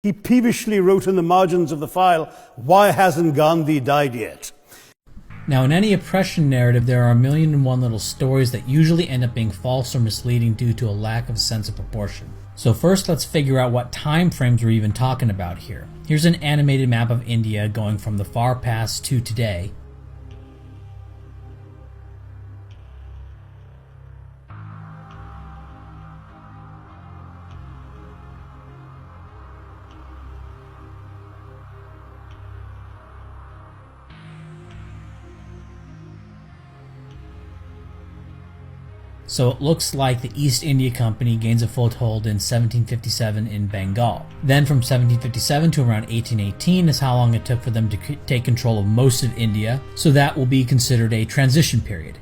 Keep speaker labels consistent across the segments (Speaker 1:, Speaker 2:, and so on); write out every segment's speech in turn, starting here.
Speaker 1: He peevishly wrote in the margins of the file, "Why hasn't Gandhi died yet?"
Speaker 2: Now, in any oppression narrative, there are a million and one little stories that usually end up being false or misleading due to a lack of a sense of proportion. So first, let's figure out what time frames we're even talking about here. Here's an animated map of India going from the far past to today. So it looks like the East India Company gains a foothold in 1757 in Bengal. Then from 1757 to around 1818 is how long it took for them to take control of most of India, so that will be considered a transition period.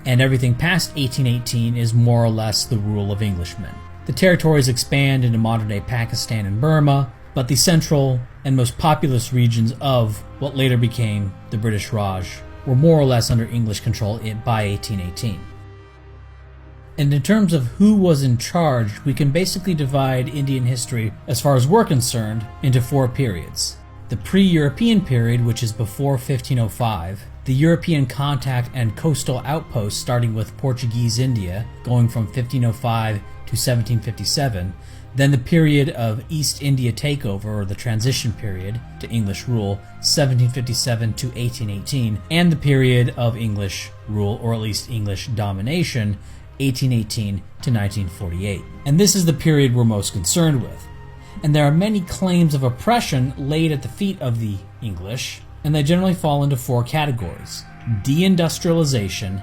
Speaker 2: And everything past 1818 is more or less the rule of Englishmen. The territories expand into modern-day Pakistan and Burma, but the central and most populous regions of what later became the British Raj were more or less under English control by 1818. And in terms of who was in charge, we can basically divide Indian history, as far as we're concerned, into four periods. The pre-European period, which is before 1505, the European contact and coastal outposts starting with Portuguese India, going from 1505 to 1757, then the period of East India takeover, or the transition period to English rule, 1757 to 1818, and the period of English rule, or at least English domination, 1818 to 1948. And this is the period we're most concerned with. And there are many claims of oppression laid at the feet of the English, and they generally fall into four categories: deindustrialization,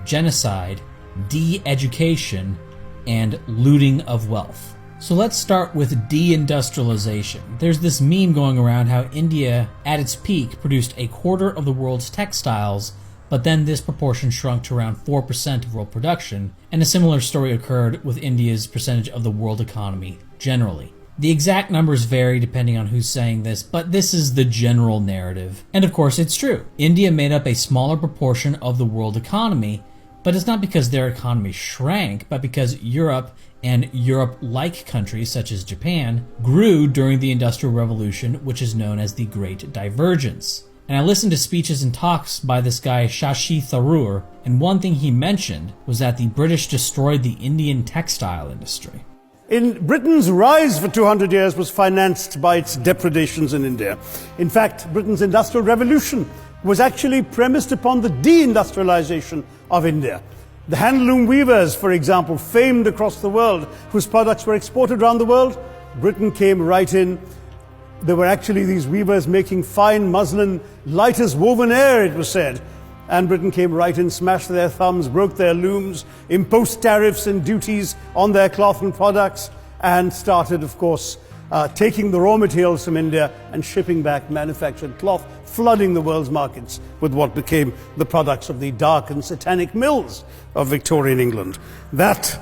Speaker 2: genocide, de-education, and looting of wealth. So let's start with deindustrialization. There's this meme going around how India, at its peak, produced a quarter of the world's textiles, but then this proportion shrunk to around 4% of world production, and a similar story occurred with India's percentage of the world economy generally. The exact numbers vary depending on who's saying this, but this is the general narrative. And of course it's true. India made up a smaller proportion of the world economy, but it's not because their economy shrank, but because Europe and Europe-like countries such as Japan grew during the Industrial Revolution, which is known as the Great Divergence. And I listened to speeches and talks by this guy Shashi Tharoor, and one thing he mentioned was that the British destroyed the Indian textile industry.
Speaker 1: Britain's rise for 200 years was financed by its depredations in India. In fact, Britain's Industrial Revolution was actually premised upon the deindustrialization of India. The handloom weavers, for example, famed across the world, whose products were exported around the world, Britain came right in. There were actually these weavers making fine muslin, light as woven air, it was said. And Britain came right in, smashed their thumbs, broke their looms, imposed tariffs and duties on their cloth and products, and started, of course, taking the raw materials from India and shipping back manufactured cloth, flooding the world's markets with what became the products of the dark and satanic mills of Victorian England. That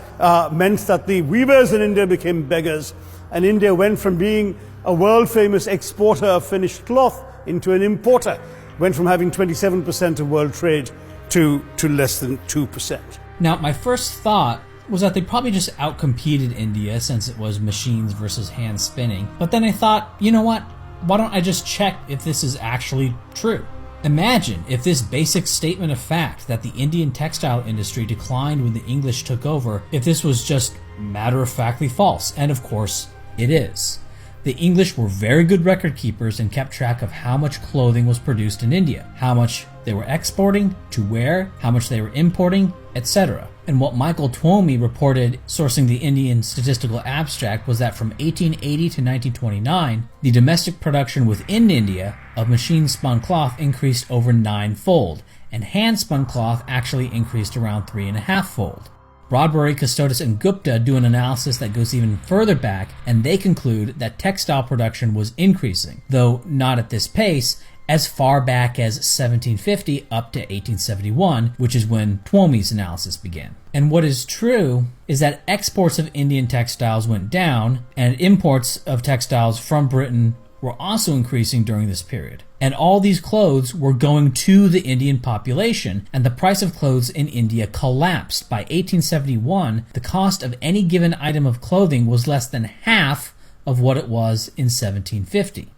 Speaker 1: meant that the weavers in India became beggars, and India went from being a world-famous exporter of finished cloth into an importer, went from having 27% of world trade to less than 2%.
Speaker 2: Now, my first thought was that they probably just outcompeted India since it was machines versus hand spinning. But then I thought, you know what? Why don't I just check if this is actually true? Imagine if this basic statement of fact that the Indian textile industry declined when the English took over, if this was just matter-of-factly false. And of course, it is. The English were very good record keepers and kept track of how much clothing was produced in India, how much they were exporting to where, how much they were importing, etc. And what Michael Twomey reported sourcing the Indian Statistical Abstract was that from 1880 to 1929, the domestic production within India of machine-spun cloth increased over 9-fold, and hand-spun cloth actually increased around 3.5-fold. Broadbury, Custodis, and Gupta do an analysis that goes even further back, and they conclude that textile production was increasing, though not at this pace, as far back as 1750 up to 1871, which is when Twomey's analysis began. And what is true is that exports of Indian textiles went down, and imports of textiles from Britain were also increasing during this period. And all these clothes were going to the Indian population, and the price of clothes in India collapsed. By 1871, the cost of any given item of clothing was less than half of what it was in 1750.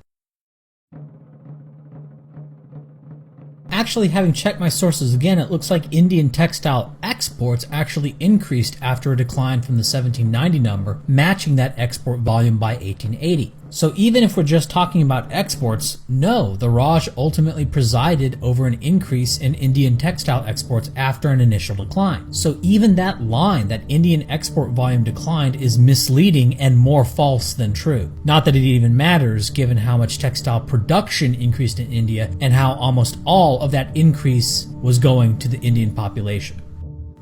Speaker 2: Actually, having checked my sources again, it looks like Indian textile exports actually increased after a decline from the 1790 number, matching that export volume by 1880. So even if we're just talking about exports, no, the Raj ultimately presided over an increase in Indian textile exports after an initial decline. So even that line, that Indian export volume declined, is misleading and more false than true. Not that it even matters given how much textile production increased in India and how almost all of that increase was going to the Indian population.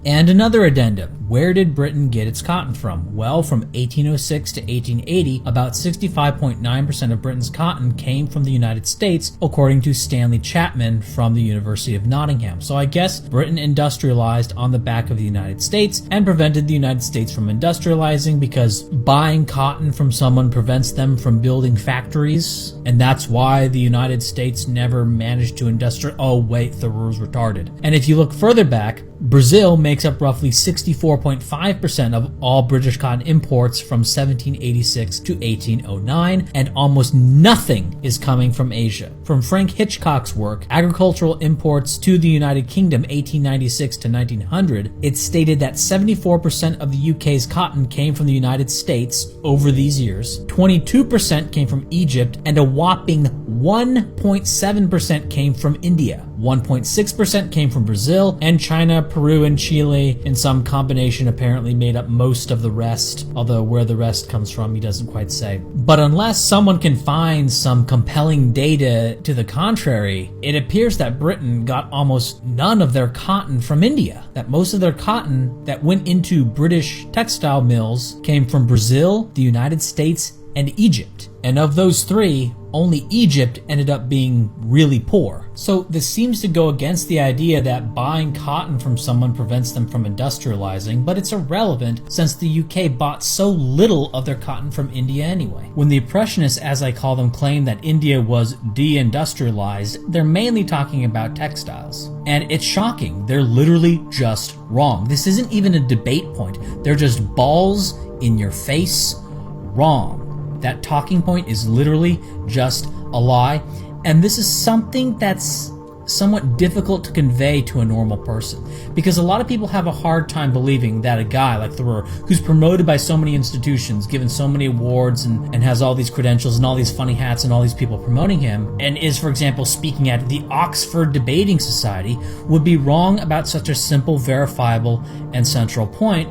Speaker 2: And another addendum. Where did Britain get its cotton from? Well, from 1806 to 1880, about 65.9% of Britain's cotton came from the United States, according to Stanley Chapman from the University of Nottingham. So I guess Britain industrialized on the back of the United States and prevented the United States from industrializing because buying cotton from someone prevents them from building factories. And that's why the United States never managed to oh wait, Thoreau's retarded. And if you look further back, Brazil makes up roughly 64.5% of all British cotton imports from 1786 to 1809, and almost nothing is coming from Asia. From Frank Hitchcock's work, Agricultural Imports to the United Kingdom 1896 to 1900, it stated that 74% of the UK's cotton came from the United States over these years, 22% came from Egypt, and a whopping 1.7% came from India. 1.6% came from Brazil, and China, Peru, and Chile in some combination apparently made up most of the rest, although where the rest comes from he doesn't quite say. But unless someone can find some compelling data to the contrary, it appears that Britain got almost none of their cotton from India, that most of their cotton that went into British textile mills came from Brazil, the United States, and Egypt. And of those three, only Egypt ended up being really poor. So this seems to go against the idea that buying cotton from someone prevents them from industrializing, but it's irrelevant since the UK bought so little of their cotton from India anyway. When the Impressionists, as I call them, claim that India was deindustrialized, they're mainly talking about textiles. And it's shocking, they're literally just wrong. This isn't even a debate point, they're just balls in your face wrong. That talking point is literally just a lie, and this is something that's somewhat difficult to convey to a normal person, because a lot of people have a hard time believing that a guy like Thoreau, who's promoted by so many institutions, given so many awards, and has all these credentials and all these funny hats and all these people promoting him, and is, for example, speaking at the Oxford Debating Society, would be wrong about such a simple, verifiable, and central point.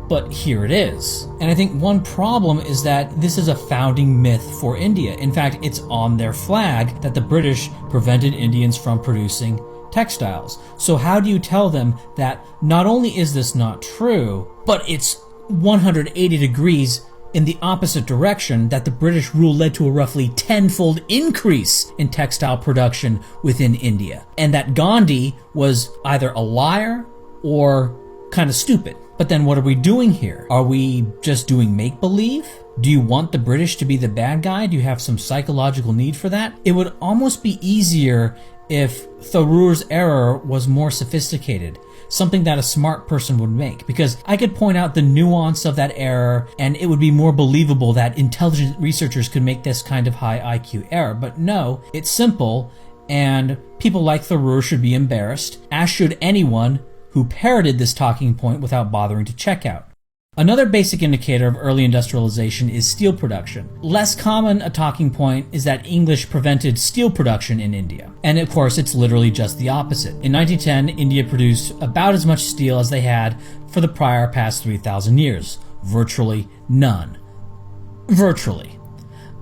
Speaker 2: But here it is. And I think one problem is that this is a founding myth for India. In fact, it's on their flag that the British prevented Indians from producing textiles. So how do you tell them that not only is this not true, but it's 180 degrees in the opposite direction, that the British rule led to a roughly tenfold increase in textile production within India, and that Gandhi was either a liar or kind of stupid. But then what are we doing here? Are we just doing make-believe? Do you want the British to be the bad guy? Do you have some psychological need for that? It would almost be easier if Thoreau's error was more sophisticated, something that a smart person would make, because I could point out the nuance of that error and it would be more believable that intelligent researchers could make this kind of high IQ error. But no, it's simple, and people like Thoreau should be embarrassed, as should anyone who parroted this talking point without bothering to check out. Another basic indicator of early industrialization is steel production. Less common a talking point is that English prevented steel production in India. And of course, it's literally just the opposite. In 1910, India produced about as much steel as they had for the past 3,000 years. Virtually none. Virtually.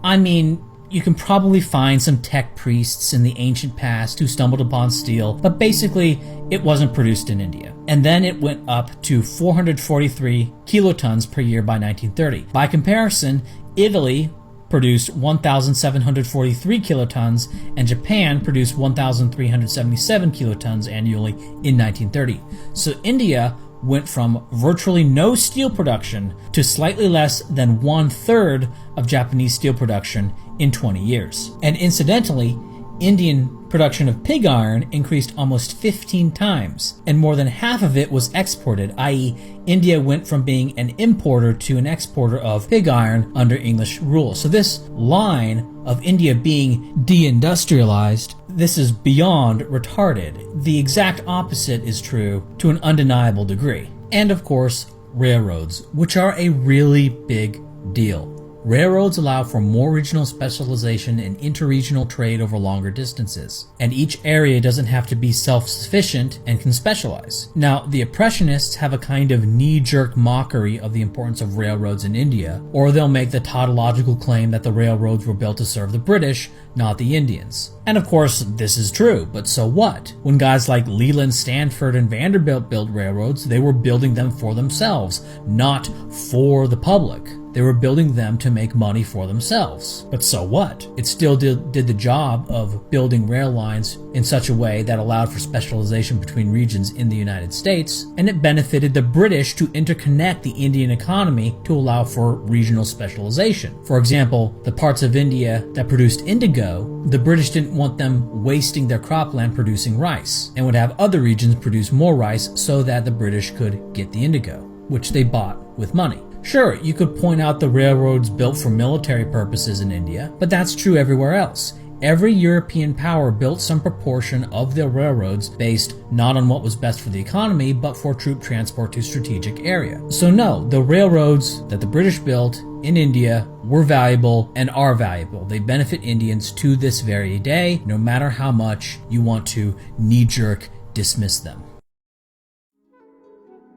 Speaker 2: I mean, you can probably find some tech priests in the ancient past who stumbled upon steel, but basically it wasn't produced in India. And then it went up to 443 kilotons per year by 1930. By comparison, Italy produced 1,743 kilotons, and Japan produced 1,377 kilotons annually in 1930. So India went from virtually no steel production to slightly less than 1/3 of Japanese steel production in 20 years. And incidentally, Indian production of pig iron increased almost 15 times, and more than half of it was exported, i.e., India went from being an importer to an exporter of pig iron under English rule. So this line of India being deindustrialized, this is beyond retarded. The exact opposite is true to an undeniable degree. And of course, railroads, which are a really big deal. Railroads allow for more regional specialization and interregional trade over longer distances, and each area doesn't have to be self-sufficient and can specialize. Now, the Impressionists have a kind of knee-jerk mockery of the importance of railroads in India, or they'll make the tautological claim that the railroads were built to serve the British, not the Indians. And of course, this is true, but so what? When guys like Leland, Stanford, and Vanderbilt built railroads, they were building them for themselves, not for the public. They were building them to make money for themselves. But so what? It still did the job of building rail lines in such a way that allowed for specialization between regions in the United States, and it benefited the British to interconnect the Indian economy to allow for regional specialization. For example, the parts of India that produced indigo, the British didn't want them wasting their cropland producing rice, and would have other regions produce more rice so that the British could get the indigo, which they bought with money. Sure, you could point out the railroads built for military purposes in India, but that's true everywhere else. Every European power built some proportion of their railroads based not on what was best for the economy, but for troop transport to strategic area. So no, the railroads that the British built in India were valuable and are valuable. They benefit Indians to this very day, no matter how much you want to knee-jerk dismiss them.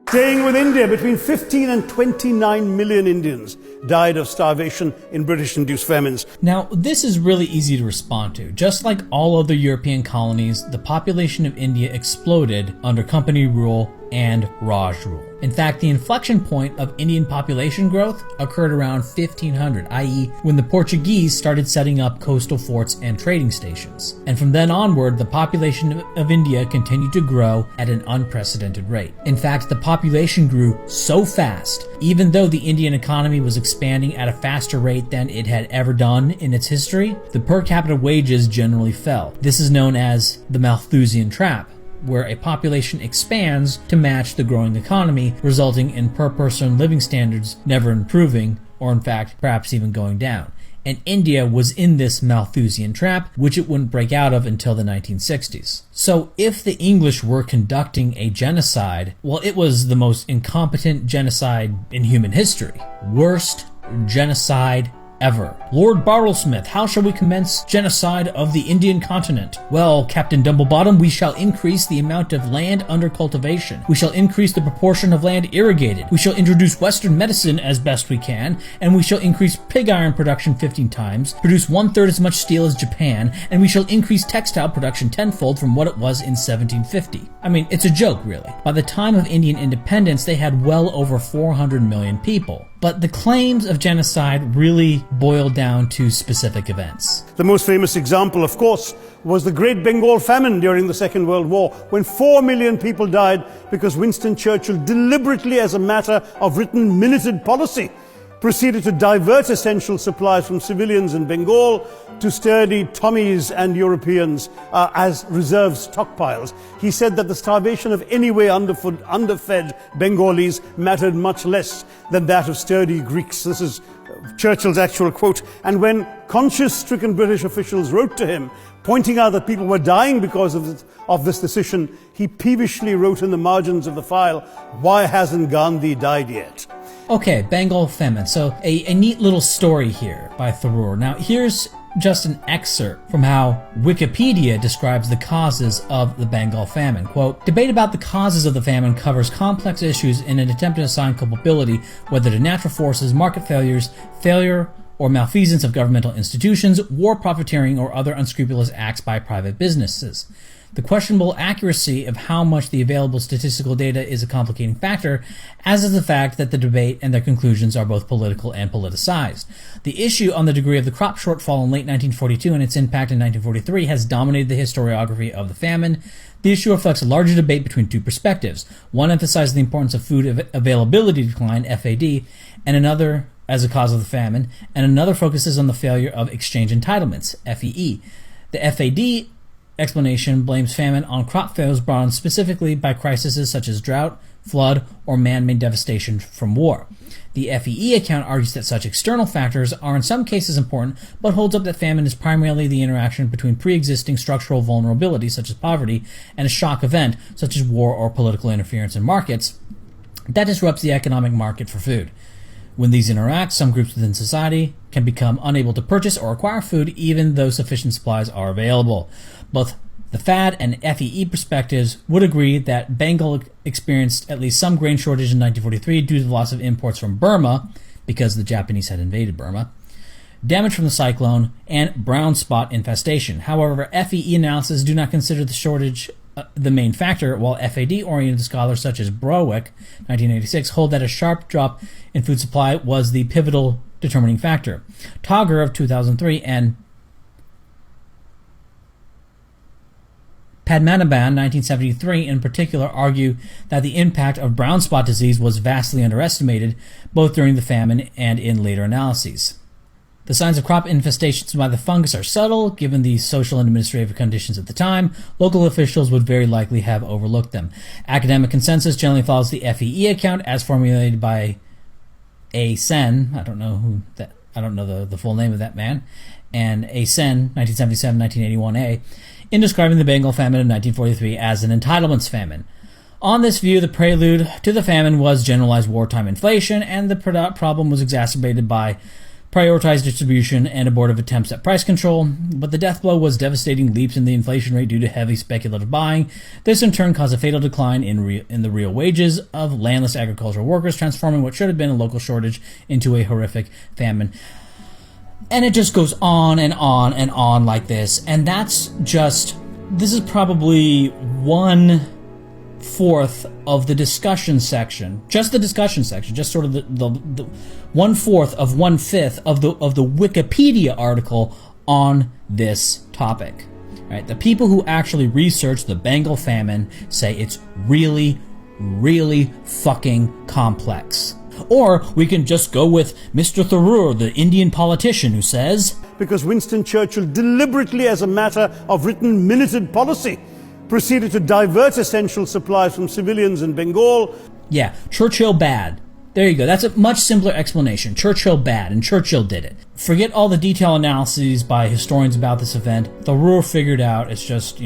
Speaker 1: Staying with India, between 15 and 29 million Indians died of starvation in British-induced famines.
Speaker 2: Now, this is really easy to respond to. Just like all other European colonies, the population of India exploded under company rule and Raj rule. In fact, the inflection point of Indian population growth occurred around 1500, i.e., when the Portuguese started setting up coastal forts and trading stations. And from then onward, the population of India continued to grow at an unprecedented rate. In fact, the population grew so fast, even though the Indian economy was expanding at a faster rate than it had ever done in its history, the per capita wages generally fell. This is known as the Malthusian trap, where a population expands to match the growing economy, resulting in per-person living standards never improving, or in fact, perhaps even going down. And India was in this Malthusian trap, which it wouldn't break out of until the 1960s. So if the English were conducting a genocide, well, it was the most incompetent genocide in human history. Worst genocide ever. Lord Bartlesmith, how shall we commence genocide of the Indian continent? Well, Captain Dumblebottom, we shall increase the amount of land under cultivation. We shall increase the proportion of land irrigated. We shall introduce Western medicine as best we can, and we shall increase pig iron production 15 times, produce 1/3 as much steel as Japan, and we shall increase textile production tenfold from what it was in 1750. I mean, it's a joke, really. By the time of Indian independence, they had well over 400 million people. But the claims of genocide really boil down to specific events.
Speaker 1: The most famous example, of course, was the Great Bengal Famine during the Second World War, when 4 million people died because Winston Churchill deliberately, as a matter of written minuted policy, proceeded to divert essential supplies from civilians in Bengal to sturdy Tommies and Europeans as reserve stockpiles. He said that the starvation of anyway underfed Bengalis mattered much less than that of sturdy Greeks. This is Churchill's actual quote. And when conscience-stricken British officials wrote to him, pointing out that people were dying because of this decision, he peevishly wrote in the margins of the file, "Why hasn't Gandhi died yet?"
Speaker 2: Okay, Bengal famine. So a neat little story here by Tharoor. Now here's just an excerpt from how Wikipedia describes the causes of the Bengal famine. Quote, "Debate about the causes of the famine covers complex issues in an attempt to assign culpability whether to natural forces, market failure or malfeasance of governmental institutions, war profiteering, or other unscrupulous acts by private businesses. The questionable accuracy of how much the available statistical data is a complicating factor, as is the fact that the debate and their conclusions are both political and politicized. The issue on the degree of the crop shortfall in late 1942 and its impact in 1943 has dominated the historiography of the famine. The issue reflects a larger debate between two perspectives. One emphasizes the importance of food availability decline, FAD, and another as a cause of the famine, and another focuses on the failure of exchange entitlements, FEE. The FAD explanation blames famine on crop failures brought on specifically by crises such as drought, flood, or man-made devastation from war. The FEE account argues that such external factors are in some cases important, but holds up that famine is primarily the interaction between pre-existing structural vulnerabilities such as poverty and a shock event such as war or political interference in markets that disrupts the economic market for food. When these interact, some groups within society can become unable to purchase or acquire food even though sufficient supplies are available. Both the FAD and FEE perspectives would agree that Bengal experienced at least some grain shortage in 1943 due to the loss of imports from Burma, because the Japanese had invaded Burma, damage from the cyclone, and brown spot infestation. However, FEE analysis do not consider the shortage the main factor, while FAD-oriented scholars such as Browick, 1986, hold that a sharp drop in food supply was the pivotal determining factor. Togger of 2003 and Padmanabhan, 1973, in particular, argue that the impact of brown spot disease was vastly underestimated, both during the famine and in later analyses. The signs of crop infestations by the fungus are subtle. Given the social and administrative conditions at the time, local officials would very likely have overlooked them. Academic consensus generally follows the FEE account as formulated by A. Sen. I don't know the full name of that man. And A. Sen, 1977-1981A, in describing the Bengal famine of 1943 as an entitlements famine. On this view, the prelude to the famine was generalized wartime inflation, and the problem was exacerbated by prioritized distribution and abortive attempts at price control, but the death blow was devastating leaps in the inflation rate due to heavy speculative buying. This in turn caused a fatal decline in the real wages of landless agricultural workers, transforming what should have been a local shortage into a horrific famine. And it just goes on and on and on like this, and this is probably 1/4 of the discussion section, just the discussion section, just sort of the 1/4 of 1/5 of the Wikipedia article on this topic. Right? The people who actually research the Bengal famine say it's really, really fucking complex. Or we can just go with Mr. Tharoor, the Indian politician, who says,
Speaker 1: because Winston Churchill deliberately, as a matter of written minuted policy, proceeded to divert essential supplies from civilians in Bengal.
Speaker 2: Yeah, Churchill bad. There you go. That's a much simpler explanation. Churchill bad, and Churchill did it. Forget all the detailed analyses by historians about this event. Tharoor figured out it's just,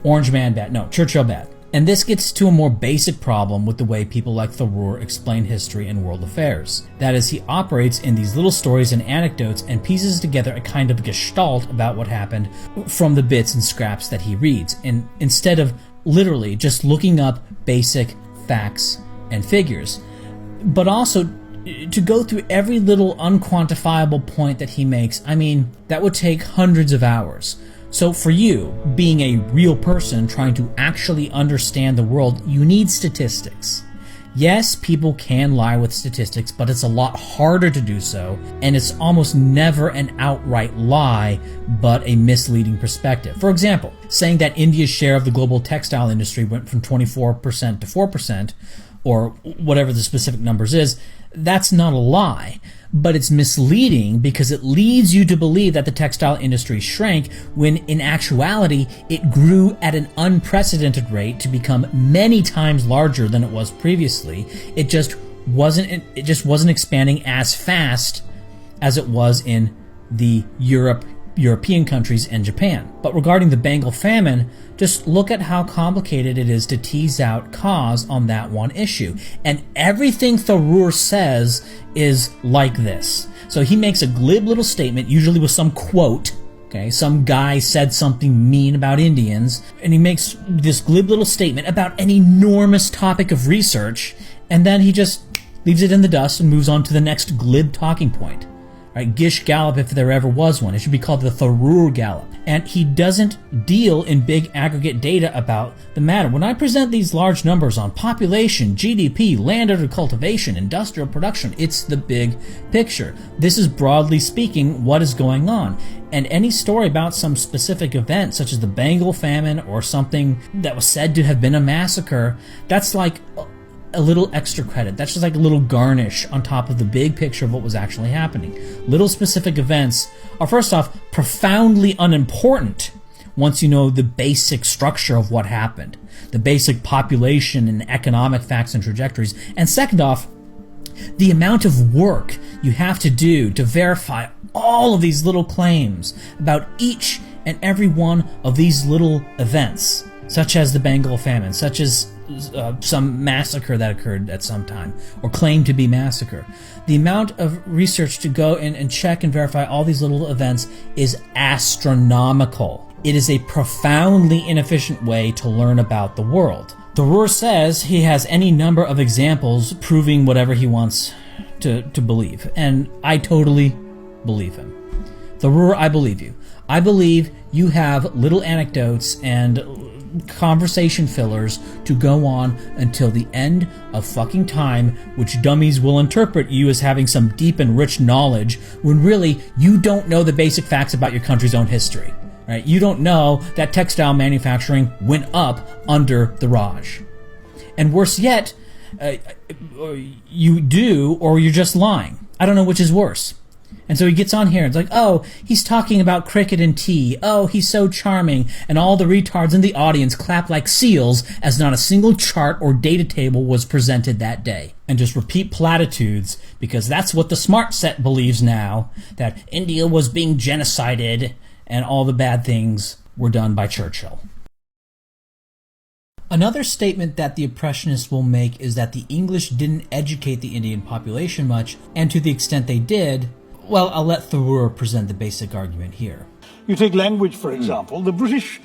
Speaker 2: Orange Man bad. No, Churchill bad. And this gets to a more basic problem with the way people like Tharoor explain history and world affairs. That is, he operates in these little stories and anecdotes and pieces together a kind of gestalt about what happened from the bits and scraps that he reads, and instead of literally just looking up basic facts and figures. But also, to go through every little unquantifiable point that he makes, that would take hundreds of hours. So for you, being a real person trying to actually understand the world, you need statistics. Yes, people can lie with statistics, but it's a lot harder to do so, and it's almost never an outright lie, but a misleading perspective. For example, saying that India's share of the global textile industry went from 24% to 4%, or whatever the specific numbers is, that's not a lie. But it's misleading because it leads you to believe that the textile industry shrank when in actuality it grew at an unprecedented rate to become many times larger than it was previously. It just wasn't expanding as fast as it was in the European countries and Japan. But regarding the Bengal famine, just look at how complicated it is to tease out cause on that one issue. And everything Tharoor says is like this. So he makes a glib little statement, usually with some quote. Okay, some guy said something mean about Indians, and he makes this glib little statement about an enormous topic of research, and then he just leaves it in the dust and moves on to the next glib talking point. Right, Gish Gallop, if there ever was one. It should be called the Tharoor Gallop. And he doesn't deal in big aggregate data about the matter. When I present these large numbers on population, GDP, land under cultivation, industrial production, it's the big picture. This is, broadly speaking, what is going on. And any story about some specific event, such as the Bengal famine or something that was said to have been a massacre, that's like a little extra credit. That's just like a little garnish on top of the big picture of what was actually happening. Little specific events are, first off, profoundly unimportant once you know the basic structure of what happened, the basic population and economic facts and trajectories. And second off, the amount of work you have to do to verify all of these little claims about each and every one of these little events, such as the Bengal famine, such as some massacre that occurred at some time, or claimed to be massacre. The amount of research to go in and check and verify all these little events is astronomical. It is a profoundly inefficient way to learn about the world. Thoreau says he has any number of examples proving whatever he wants to believe, and I totally believe him. Thoreau, I believe you. I believe you have little anecdotes and conversation fillers to go on until the end of fucking time, which dummies will interpret you as having some deep and rich knowledge when really you don't know the basic facts about your country's own history. Right? You don't know that textile manufacturing went up under the Raj. And worse yet, you do, or you're just lying. I don't know which is worse. And so he gets on here and it's like, oh, he's talking about cricket and tea. Oh, he's so charming. And all the retards in the audience clap like seals as not a single chart or data table was presented that day. And just repeat platitudes because that's what the smart set believes now, that India was being genocided and all the bad things were done by Churchill. Another statement that the Impressionists will make is that the English didn't educate the Indian population much, and to the extent they did, well, I'll let Thoreau present the basic argument here.
Speaker 3: You take language, for example. The British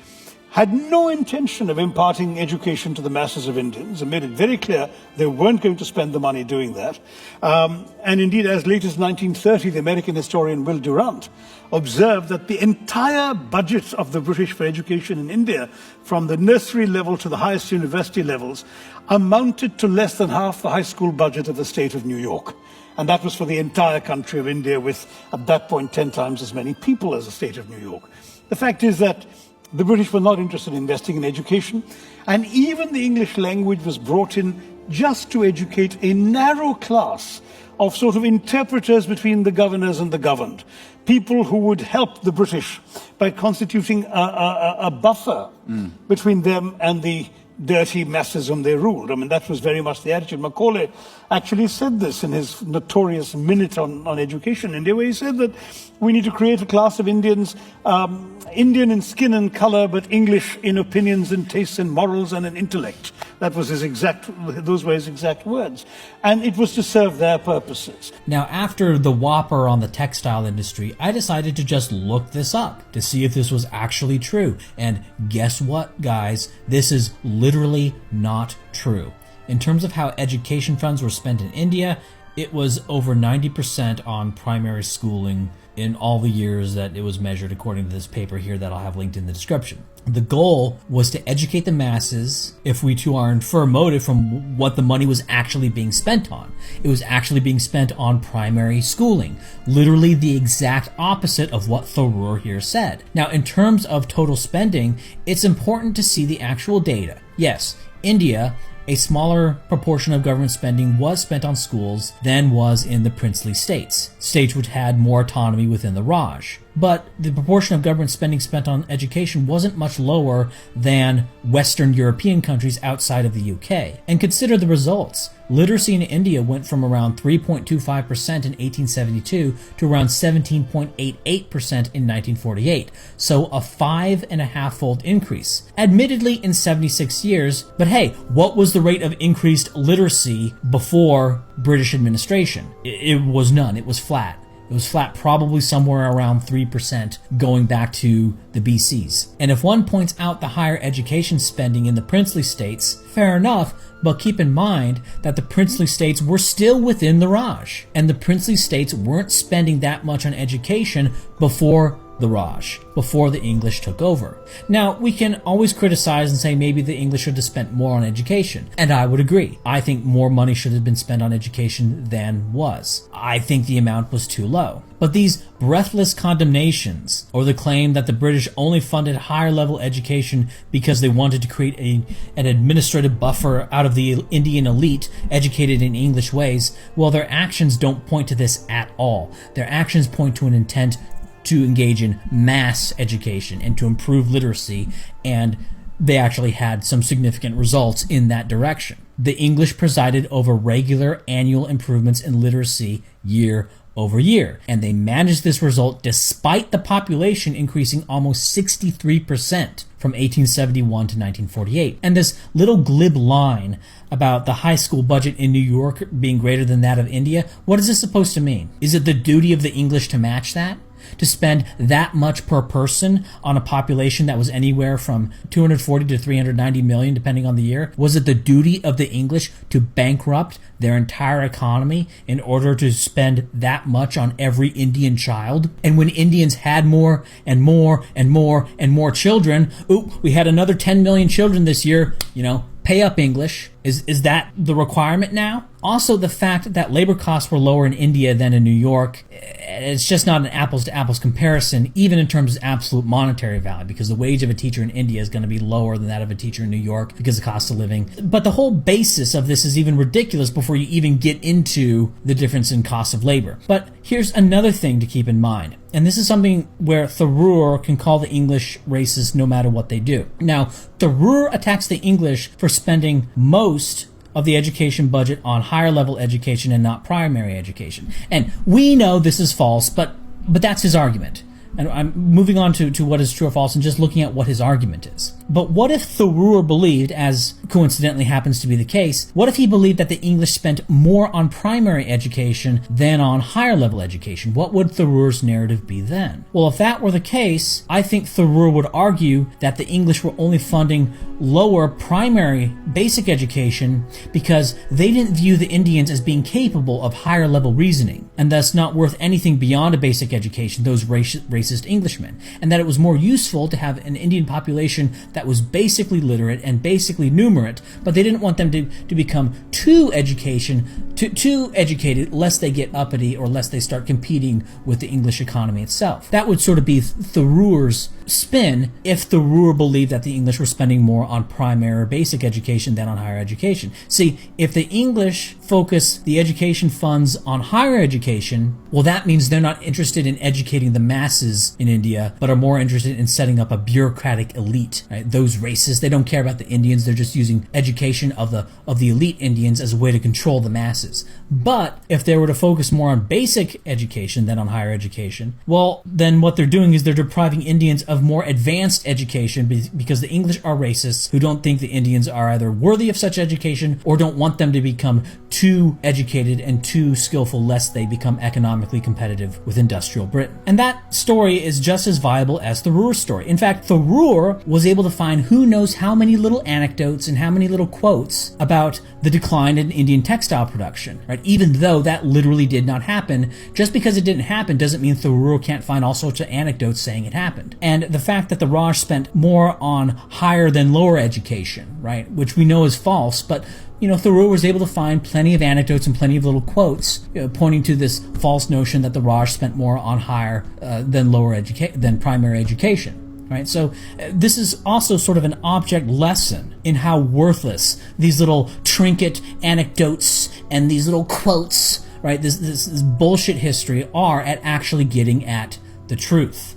Speaker 3: had no intention of imparting education to the masses of Indians and made it very clear they weren't going to spend the money doing that. And indeed, as late as 1930, the American historian Will Durant observed that the entire budget of the British for education in India, from the nursery level to the highest university levels, amounted to less than half the high school budget of the state of New York. And that was for the entire country of India, with, at that point, 10 times as many people as the state of New York. The fact is that the British were not interested in investing in education, and even the English language was brought in just to educate a narrow class of sort of interpreters between the governors and the governed, people who would help the British by constituting a buffer between them and the dirty masses whom they ruled. I mean, that was very much the attitude. Macaulay actually said this in his notorious Minute on Education in India, where he said that we need to create a class of Indians, Indian in skin and color, but English in opinions and tastes and morals and in intellect. That was those were his exact words. And it was to serve their purposes.
Speaker 2: Now, after the whopper on the textile industry, I decided to just look this up to see if this was actually true. And guess what, guys? This is literally not true. In terms of how education funds were spent in India, it was over 90% on primary schooling in all the years that it was measured, according to this paper here that I'll have linked in the description. The goal was to educate the masses, if we to our infer motive from what the money was actually being spent on. It was actually being spent on primary schooling, literally the exact opposite of what Thoreau here said. Now, in terms of total spending, it's important to see the actual data. Yes, India, a smaller proportion of government spending was spent on schools than was in the princely states which had more autonomy within the Raj. But the proportion of government spending spent on education wasn't much lower than Western European countries outside of the UK. And consider the results. Literacy in India went from around 3.25% in 1872 to around 17.88% in 1948. So a 5.5-fold increase. Admittedly in 76 years, but hey, what was the rate of increased literacy before British administration? It was none. It was flat. It was flat, probably somewhere around 3% going back to the BCs. And if one points out the higher education spending in the princely states, fair enough, but keep in mind that the princely states were still within the Raj. And the princely states weren't spending that much on education before the Raj before the English took over. Now, we can always criticize and say maybe the English should have spent more on education, and I would agree. I think more money should have been spent on education than was. I think the amount was too low. But these breathless condemnations, or the claim that the British only funded higher level education because they wanted to create an administrative buffer out of the Indian elite educated in English ways, well, their actions don't point to this at all. Their actions point to an intent to engage in mass education and to improve literacy, and they actually had some significant results in that direction. The English presided over regular annual improvements in literacy year over year, and they managed this result despite the population increasing almost 63% from 1871 to 1948. And this little glib line about the high school budget in New York being greater than that of India, what is this supposed to mean? Is it the duty of the English to match that? To spend that much per person on a population that was anywhere from 240 to 390 million, depending on the year? Was it the duty of the English to bankrupt their entire economy in order to spend that much on every Indian child? And when Indians had more and more and more and more children, we had another 10 million children this year, pay up, English. Is that the requirement now? Also, the fact that labor costs were lower in India than in New York, it's just not an apples-to-apples comparison, even in terms of absolute monetary value, because the wage of a teacher in India is going to be lower than that of a teacher in New York because of the cost of living. But the whole basis of this is even ridiculous before you even get into the difference in cost of labor. But here's another thing to keep in mind, and this is something where Tharoor can call the English racist no matter what they do. Now, Tharoor attacks the English for spending most of the education budget on higher level education and not primary education. And we know this is false, but that's his argument. And I'm moving on to what is true or false and just looking at what his argument is. But what if Tharoor believed, as coincidentally happens to be the case, what if he believed that the English spent more on primary education than on higher level education? What would Tharoor's narrative be then? Well, if that were the case, I think Tharoor would argue that the English were only funding lower primary basic education because they didn't view the Indians as being capable of higher level reasoning, and thus not worth anything beyond a basic education, those racist Englishmen, and that it was more useful to have an Indian population that was basically literate and basically numerate, but they didn't want them to become too educated lest they get uppity or lest they start competing with the English economy itself. That would sort of be Tharoor's spin if Tharoor believed that the English were spending more on primary or basic education than on higher education. See, if the English focus the education funds on higher education, well, that means they're not interested in educating the masses in India, but are more interested in setting up a bureaucratic elite, right? Those races, they don't care about the Indians, they're just using education of the elite Indians as a way to control the masses. But if they were to focus more on basic education than on higher education, well, then what they're doing is they're depriving Indians of more advanced education because the English are racists who don't think the Indians are either worthy of such education or don't want them to become too educated and too skillful lest they become economically competitive with industrial Britain. And that story is just as viable as Tharoor's story. In fact, Tharoor was able to find who knows how many little anecdotes and how many little quotes about the decline in Indian textile production, right? Even though that literally did not happen, just because it didn't happen doesn't mean Tharoor can't find all sorts of anecdotes saying it happened. And the fact that the Raj spent more on higher than lower education, right, which we know is false, but Tharoor was able to find plenty of anecdotes and plenty of little quotes pointing to this false notion that the Raj spent more on higher than primary education. Right, so this is also sort of an object lesson in how worthless these little trinket anecdotes and these little quotes, right, this bullshit history are at actually getting at the truth.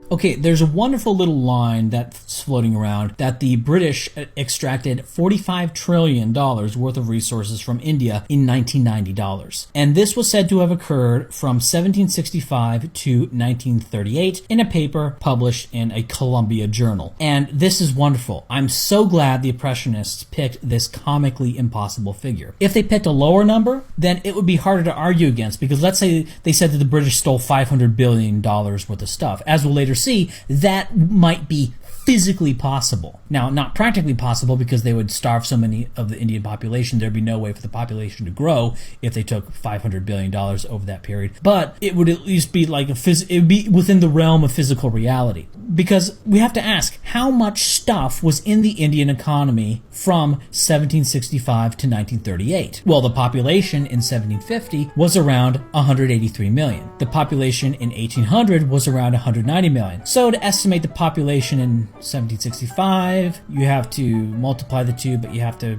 Speaker 2: Okay, there's a wonderful little line that's floating around that the British extracted $45 trillion worth of resources from India in 1990 dollars. And this was said to have occurred from 1765 to 1938 in a paper published in a Columbia journal. And this is wonderful. I'm so glad the Impressionists picked this comically impossible figure. If they picked a lower number, then it would be harder to argue against, because let's say they said that the British stole $500 billion worth of stuff. As we'll later see, that might be physically possible. Now, not practically possible because they would starve so many of the Indian population. There'd be no way for the population to grow if they took $500 billion over that period. But it would at least be like it would be within the realm of physical reality. Because we have to ask, how much stuff was in the Indian economy from 1765 to 1938? Well, the population in 1750 was around 183 million. The population in 1800 was around 190 million. So to estimate the population in 1765, you have to multiply the two, but you have to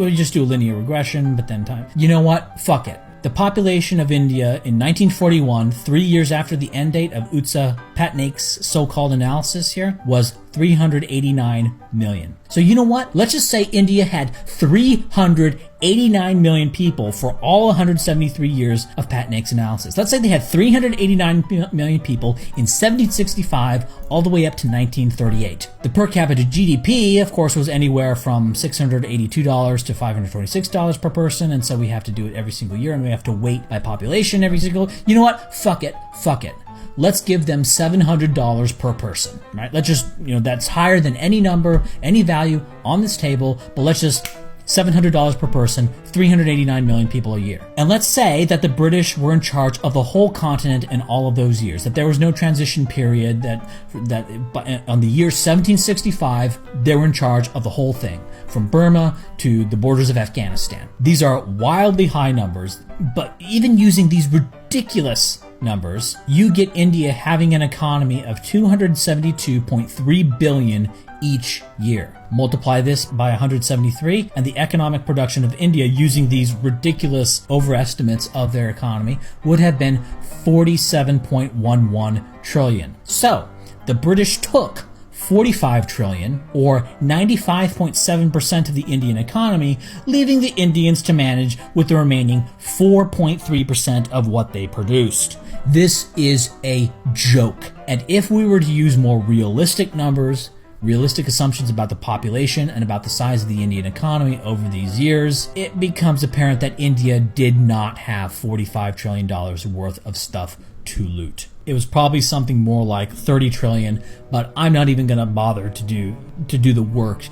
Speaker 2: just do a linear regression, but then time. You know what? Fuck it. The population of India in 1941, 3 years after the end date of Utsa Patnaik's so-called analysis here, was 389 million. So you know what? Let's just say India had 389 million people for all 173 years of Patnaik's analysis. Let's say they had 389 million people in 1765 all the way up to 1938. The per capita GDP, of course, was anywhere from $682 to $526 per person, and so we have to do it every single year, and we have to weight by population every single... You know what? Fuck it. Let's give them $700 per person, right? Let's just, that's higher than any number, any value on this table, but let's just $700 per person, 389 million people a year. And let's say that the British were in charge of the whole continent in all of those years, that there was no transition period, that on the year 1765, they were in charge of the whole thing, from Burma to the borders of Afghanistan. These are wildly high numbers, but even using these ridiculous numbers, you get India having an economy of 272.3 billion each year. Multiply this by 173, and the economic production of India using these ridiculous overestimates of their economy would have been 47.11 trillion. So, the British took 45 trillion, or 95.7% of the Indian economy, leaving the Indians to manage with the remaining 4.3% of what they produced. This is a joke. And if we were to use more realistic numbers, realistic assumptions about the population and about the size of the Indian economy over these years, it becomes apparent that India did not have $45 trillion worth of stuff to loot. It was probably something more like 30 trillion, but I'm not even going to bother to do the work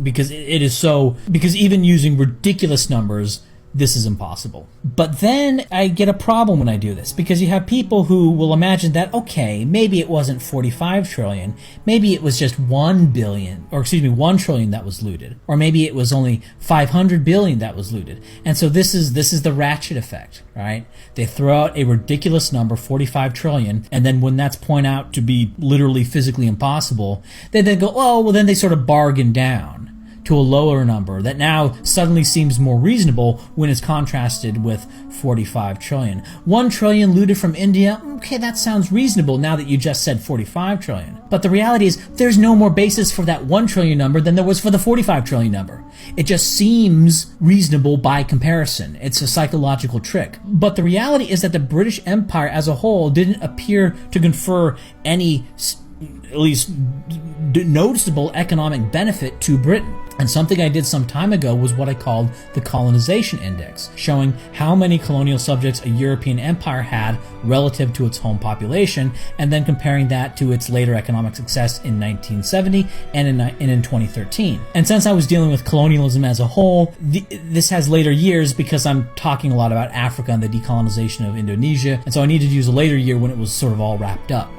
Speaker 2: because because even using ridiculous numbers, this is impossible. But then I get a problem when I do this, because you have people who will imagine that, okay, maybe it wasn't 45 trillion, maybe it was just 1 trillion that was looted, or maybe it was only 500 billion that was looted. And so this is the ratchet effect, right? They throw out a ridiculous number, 45 trillion, and then when that's pointed out to be literally physically impossible, they then go, oh, well, then they sort of bargain down to a lower number that now suddenly seems more reasonable when it's contrasted with 45 trillion. 1 trillion looted from India, okay, that sounds reasonable now that you just said 45 trillion. But the reality is there's no more basis for that 1 trillion number than there was for the 45 trillion number. It just seems reasonable by comparison. It's a psychological trick. But the reality is that the British Empire as a whole didn't appear to confer any, at least noticeable, economic benefit to Britain. And something I did some time ago was what I called the colonization index, showing how many colonial subjects a European empire had relative to its home population, and then comparing that to its later economic success in 1970 and in 2013. And since I was dealing with colonialism as a whole, this has later years because I'm talking a lot about Africa and the decolonization of Indonesia, and so I needed to use a later year when it was sort of all wrapped up.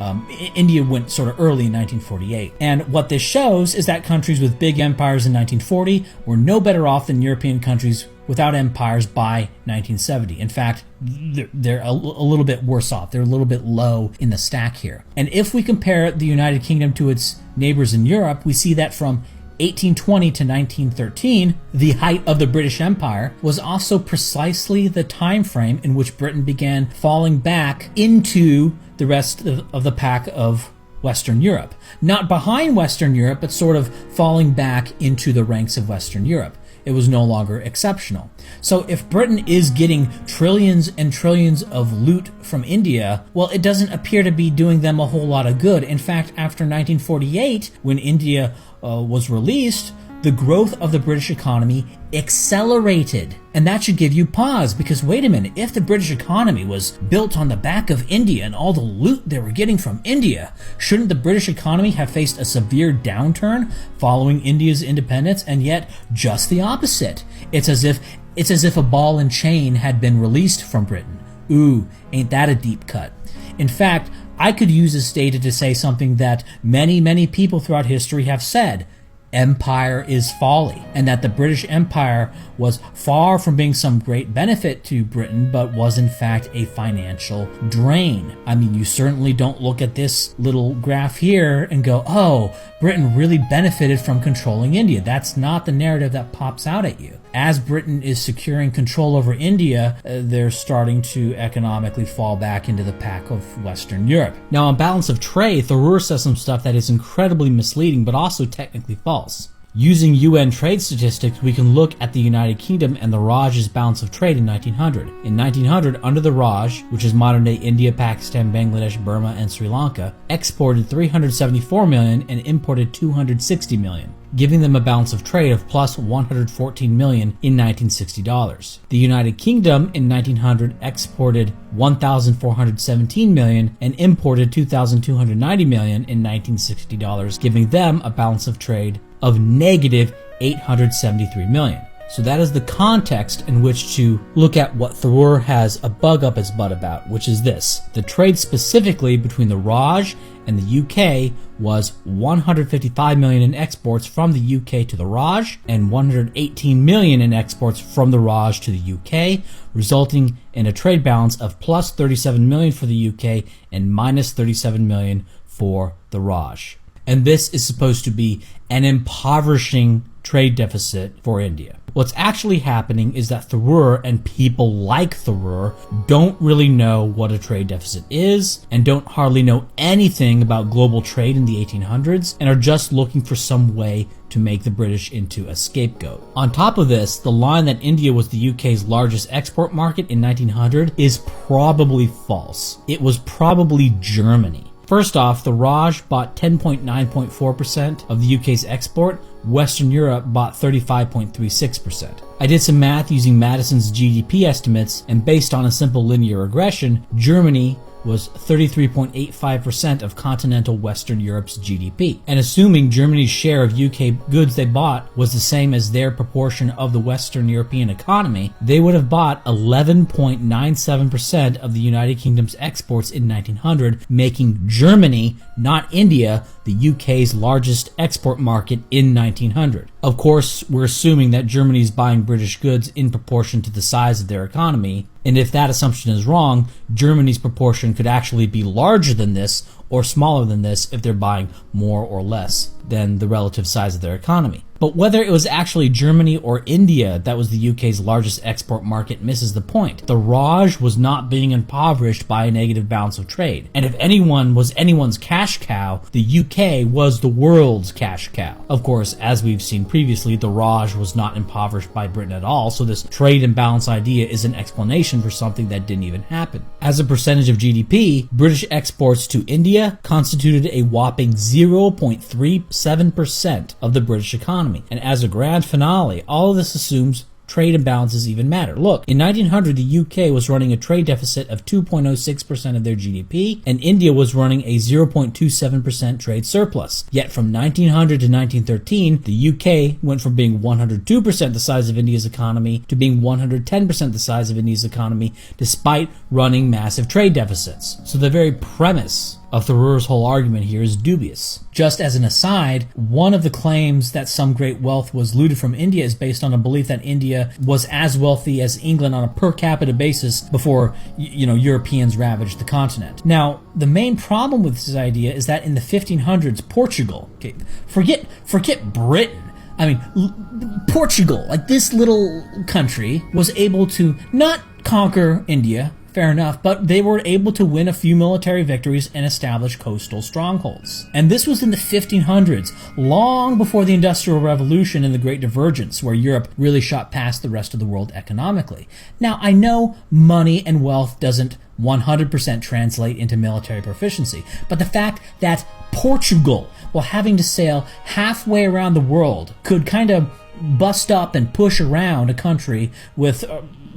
Speaker 2: India went sort of early in 1948. And what this shows is that countries with big empires in 1940 were no better off than European countries without empires by 1970. In fact, they're a little bit worse off. They're a little bit low in the stack here. And if we compare the United Kingdom to its neighbors in Europe, we see that from 1820 to 1913, the height of the British Empire, was also precisely the time frame in which Britain began falling back into the rest of the pack of Western Europe. Not behind Western Europe, but sort of falling back into the ranks of Western Europe. It was no longer exceptional. So if Britain is getting trillions and trillions of loot from India, well, it doesn't appear to be doing them a whole lot of good. In fact, after 1948, when India was released, the growth of the British economy accelerated. And that should give you pause, because wait a minute, if the British economy was built on the back of India and all the loot they were getting from India, shouldn't the British economy have faced a severe downturn following India's independence? And yet, just the opposite. It's as if a ball and chain had been released from Britain. Ooh, ain't that a deep cut? In fact, I could use this data to say something that many, many people throughout history have said. Empire is folly, and that the British Empire was far from being some great benefit to Britain, but was in fact a financial drain. I mean, you certainly don't look at this little graph here and go, oh, Britain really benefited from controlling India. That's not the narrative that pops out at you. As Britain is securing control over India, they're starting to economically fall back into the pack of Western Europe. Now, on balance of trade, Thoreau says some stuff that is incredibly misleading, but also technically false. Using UN trade statistics, we can look at the United Kingdom and the Raj's balance of trade in 1900. In 1900, under the Raj, which is modern-day India, Pakistan, Bangladesh, Burma, and Sri Lanka, exported 374 million and imported 260 million, giving them a balance of trade of plus 114 million in 1960 dollars. The United Kingdom in 1900 exported 1,417 million and imported 2,290 million in 1960 dollars, giving them a balance of trade of negative 873 million. So that is the context in which to look at what Thoreau has a bug up his butt about, which is this. The trade specifically between the Raj and the UK was 155 million in exports from the UK to the Raj and 118 million in exports from the Raj to the UK, resulting in a trade balance of plus 37 million for the UK and minus 37 million for the Raj. And this is supposed to be an impoverishing trade deficit for India. What's actually happening is that Thoreau and people like Thoreau don't really know what a trade deficit is and don't hardly know anything about global trade in the 1800s and are just looking for some way to make the British into a scapegoat. On top of this, the line that India was the UK's largest export market in 1900 is probably false. It was probably Germany. First off, the Raj bought 10.9.4% of the UK's export. Western Europe bought 35.36%. I did some math using Madison's GDP estimates, and based on a simple linear regression, Germany was 33.85% of continental Western Europe's GDP. And assuming Germany's share of UK goods they bought was the same as their proportion of the Western European economy, they would have bought 11.97% of the United Kingdom's exports in 1900, making Germany, not India, the UK's largest export market in 1900. Of course, we're assuming that Germany's buying British goods in proportion to the size of their economy, and if that assumption is wrong, Germany's proportion could actually be larger than this or smaller than this if they're buying more or less than the relative size of their economy. But whether it was actually Germany or India that was the UK's largest export market misses the point. The Raj was not being impoverished by a negative balance of trade. And if anyone was anyone's cash cow, the UK was the world's cash cow. Of course, as we've seen previously, the Raj was not impoverished by Britain at all, so this trade imbalance idea is an explanation for something that didn't even happen. As a percentage of GDP, British exports to India constituted a whopping 0.37% of the British economy. And as a grand finale, all of this assumes trade imbalances even matter. Look, in 1900, the UK was running a trade deficit of 2.06% of their GDP, and India was running a 0.27% trade surplus. Yet from 1900 to 1913, the UK went from being 102% the size of India's economy to being 110% the size of India's economy, despite running massive trade deficits. So the very premise of Thoreau's whole argument here is dubious. Just as an aside, one of the claims that some great wealth was looted from India is based on a belief that India was as wealthy as England on a per capita basis before, Europeans ravaged the continent. Now, the main problem with this idea is that in the 1500s, Portugal, forget Britain, Portugal, like this little country, was able to not conquer India fair enough, but they were able to win a few military victories and establish coastal strongholds. And this was in the 1500s, long before the Industrial Revolution and the Great Divergence, where Europe really shot past the rest of the world economically. Now, I know money and wealth doesn't 100% translate into military proficiency, but the fact that Portugal, while having to sail halfway around the world, could kind of bust up and push around a country with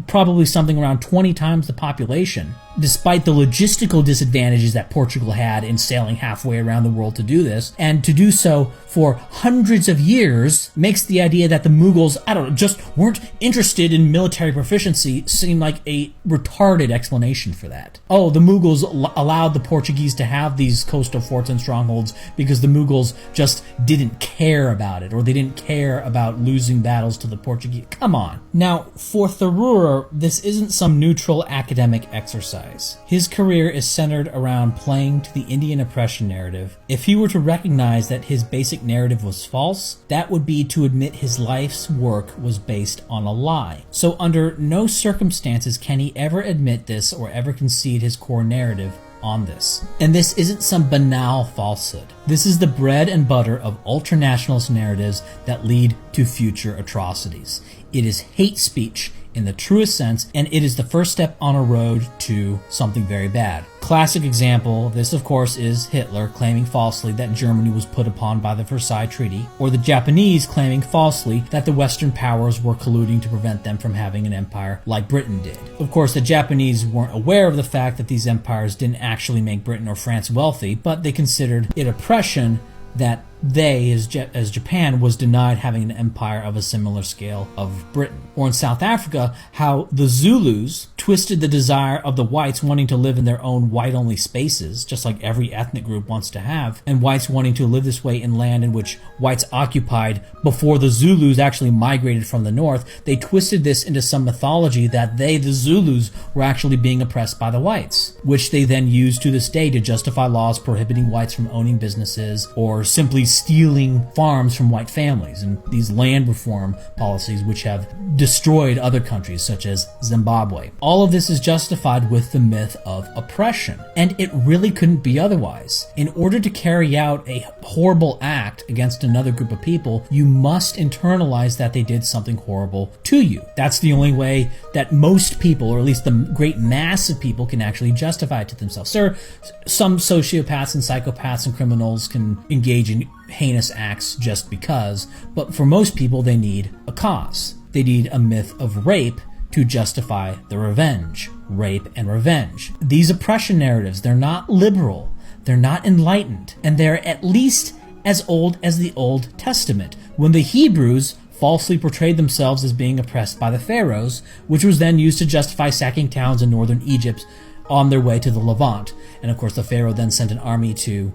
Speaker 2: probably something around 20 times the population, despite the logistical disadvantages that Portugal had in sailing halfway around the world to do this, and to do so for hundreds of years, makes the idea that the Mughals, just weren't interested in military proficiency seem like a retarded explanation for that. Oh, the Mughals allowed the Portuguese to have these coastal forts and strongholds because the Mughals just didn't care about it, or they didn't care about losing battles to the Portuguese. Come on. Now, for Tharur, this isn't some neutral academic exercise. His career is centered around playing to the Indian oppression narrative. If he were to recognize that his basic narrative was false, that would be to admit his life's work was based on a lie. So under no circumstances can he ever admit this or ever concede his core narrative on this. And this isn't some banal falsehood. This is the bread and butter of ultranationalist narratives that lead to future atrocities. It is hate speech in the truest sense, and it is the first step on a road to something very bad. Classic example of this, of course, is Hitler claiming falsely that Germany was put upon by the Versailles Treaty, or the Japanese claiming falsely that the Western powers were colluding to prevent them from having an empire like Britain did. Of course, the Japanese weren't aware of the fact that these empires didn't actually make Britain or France wealthy, but they considered it oppression that they, as Japan, was denied having an empire of a similar scale of Britain. Or in South Africa, how the Zulus twisted the desire of the whites wanting to live in their own white-only spaces, just like every ethnic group wants to have, and whites wanting to live this way in land in which whites occupied before the Zulus actually migrated from the north. They twisted this into some mythology that they, the Zulus, were actually being oppressed by the whites, which they then use to this day to justify laws prohibiting whites from owning businesses or simply stealing farms from white families, and these land reform policies which have destroyed other countries such as Zimbabwe. All of this is justified with the myth of oppression, and it really couldn't be otherwise. In order to carry out a horrible act against another group of people, you must internalize that they did something horrible to you. That's the only way that most people, or at least the great mass of people, can actually justify it to themselves. Sir, some sociopaths and psychopaths and criminals can engage in heinous acts just because, but for most people they need a cause. They need a myth of rape to justify the revenge. Rape and revenge. These oppression narratives, they're not liberal, they're not enlightened, and they're at least as old as the Old Testament, when the Hebrews falsely portrayed themselves as being oppressed by the pharaohs, which was then used to justify sacking towns in northern Egypt on their way to the Levant. And of course the Pharaoh then sent an army to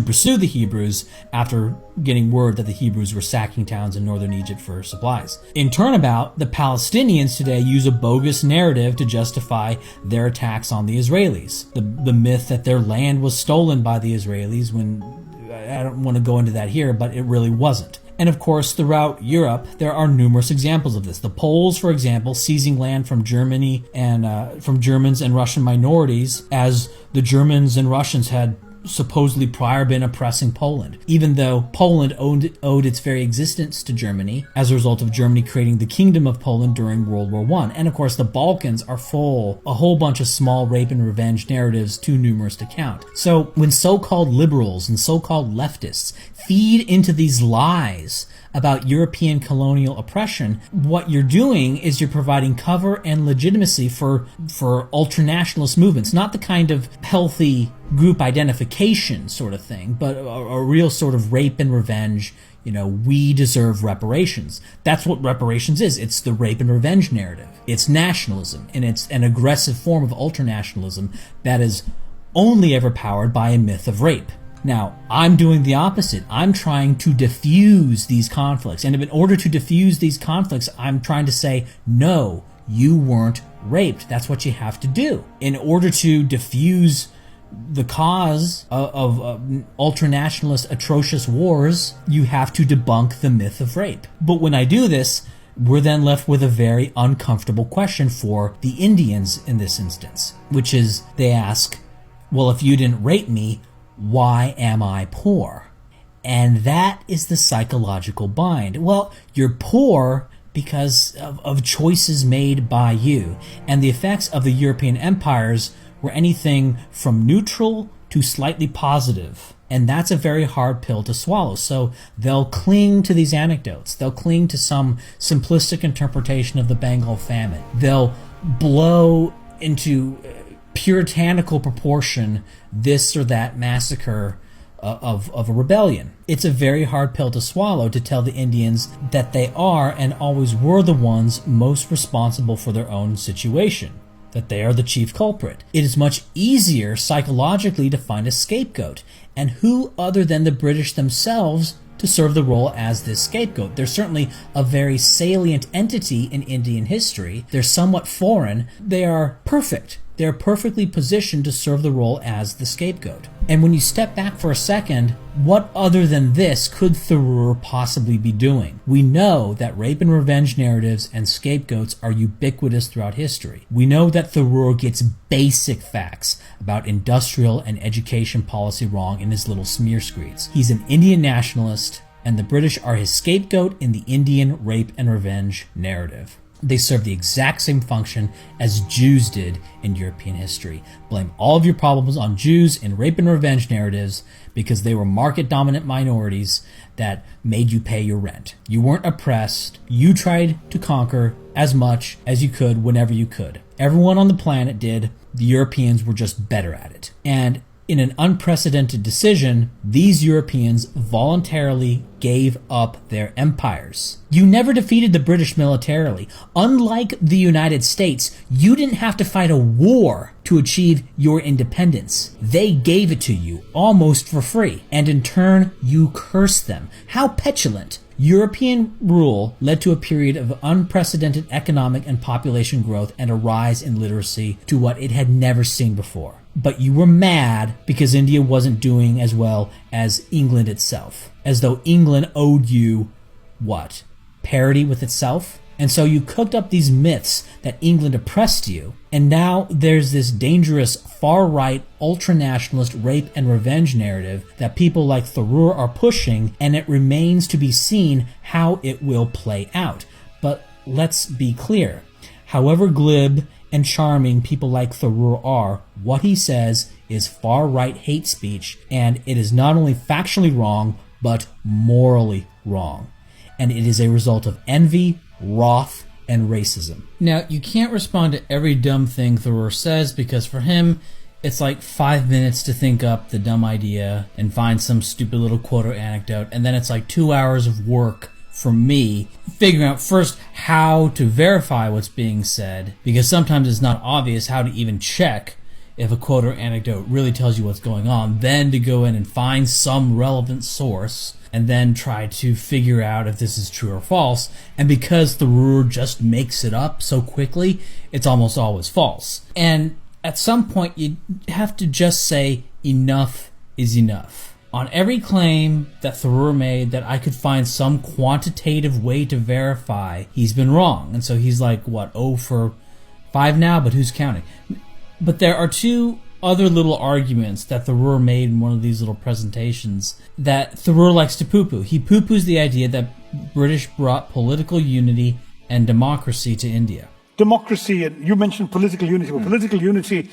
Speaker 2: pursue the Hebrews after getting word that the Hebrews were sacking towns in northern Egypt for supplies. In turnabout, the Palestinians today use a bogus narrative to justify their attacks on the Israelis. The myth that their land was stolen by the Israelis, when I don't want to go into that here, but it really wasn't. And of course, throughout Europe, there are numerous examples of this. The Poles, for example, seizing land from Germany and from Germans and Russian minorities, as the Germans and Russians had supposedly prior been oppressing Poland, even though Poland owed its very existence to Germany as a result of Germany creating the Kingdom of Poland during World War I. And of course, the Balkans are full, a whole bunch of small rape and revenge narratives too numerous to count. So when so-called liberals and so-called leftists feed into these lies about European colonial oppression, what you're doing is you're providing cover and legitimacy for ultranationalist movements, not the kind of healthy group identification sort of thing, but a real sort of rape and revenge, we deserve reparations. That's what reparations is. It's the rape and revenge narrative. It's nationalism, and it's an aggressive form of ultranationalism that is only ever powered by a myth of rape. Now, I'm doing the opposite. I'm trying to diffuse these conflicts. And in order to diffuse these conflicts, I'm trying to say, no, you weren't raped. That's what you have to do. In order to diffuse the cause of ultranationalist atrocious wars, you have to debunk the myth of rape. But when I do this, we're then left with a very uncomfortable question for the Indians in this instance, which is they ask, well, if you didn't rape me, why am I poor? And that is the psychological bind. Well, you're poor because of choices made by you. And the effects of the European empires were anything from neutral to slightly positive. And that's a very hard pill to swallow. So they'll cling to these anecdotes. They'll cling to some simplistic interpretation of the Bengal famine. They'll blow into puritanical proportion this or that massacre of a rebellion. It's a very hard pill to swallow to tell the Indians that they are and always were the ones most responsible for their own situation, that they are the chief culprit. It is much easier psychologically to find a scapegoat, and who other than the British themselves to serve the role as this scapegoat. They're certainly a very salient entity in Indian history. They're somewhat foreign. They are perfect. They're perfectly positioned to serve the role as the scapegoat. And when you step back for a second, what other than this could Tharoor possibly be doing? We know that rape and revenge narratives and scapegoats are ubiquitous throughout history. We know that Tharoor gets basic facts about industrial and education policy wrong in his little smear screeds. He's an Indian nationalist, and the British are his scapegoat in the Indian rape and revenge narrative. They serve the exact same function as Jews did in European history. Blame all of your problems on Jews in rape and revenge narratives because they were market-dominant minorities that made you pay your rent. You weren't oppressed. You tried to conquer as much as you could whenever you could. Everyone on the planet did. The Europeans were just better at it. And in an unprecedented decision, these Europeans voluntarily gave up their empires. You never defeated the British militarily. Unlike the United States, you didn't have to fight a war to achieve your independence. They gave it to you almost for free, and in turn, you cursed them. How petulant. European rule led to a period of unprecedented economic and population growth and a rise in literacy to what it had never seen before. But you were mad because India wasn't doing as well as England itself. As though England owed you, what? Parity with itself? And so you cooked up these myths that England oppressed you, and now there's this dangerous far-right, ultra-nationalist rape and revenge narrative that people like Tharoor are pushing, and it remains to be seen how it will play out. But let's be clear. However glib and charming people like Tharoor are, what he says is far-right hate speech, and it is not only factually wrong, but morally wrong. And it is a result of envy, wrath, and racism. Now, you can't respond to every dumb thing Tharoor says, because for him, it's like 5 minutes to think up the dumb idea and find some stupid little quote or anecdote, and then it's like 2 hours of work for me figuring out first how to verify what's being said, because sometimes it's not obvious how to even check if a quote or anecdote really tells you what's going on, then to go in and find some relevant source and then try to figure out if this is true or false. And because Tharoor just makes it up so quickly, it's almost always false. And at some point, you have to just say enough is enough. On every claim that Tharoor made that I could find some quantitative way to verify, he's been wrong. And so he's like, what, 0 for 5 now? But who's counting? But there are two other little arguments that Tharoor made in one of these little presentations that Tharoor likes to poo-poo. He poo-poos the idea that British brought political unity and democracy to India.
Speaker 3: Democracy, and you mentioned political unity. Well, political unity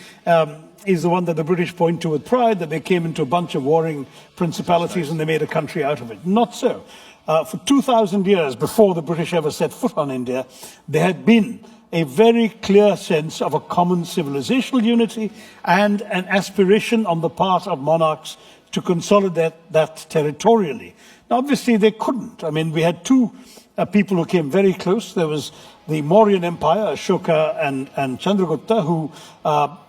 Speaker 3: is the one that the British point to with pride, that they came into a bunch of warring principalities and they made a country out of it. Not so. For 2,000 years before the British ever set foot on India, there had been a very clear sense of a common civilizational unity and an aspiration on the part of monarchs to consolidate that territorially. Now, obviously, they couldn't. I mean, we had two people who came very close. There was the Mauryan Empire, Ashoka and Chandragupta, who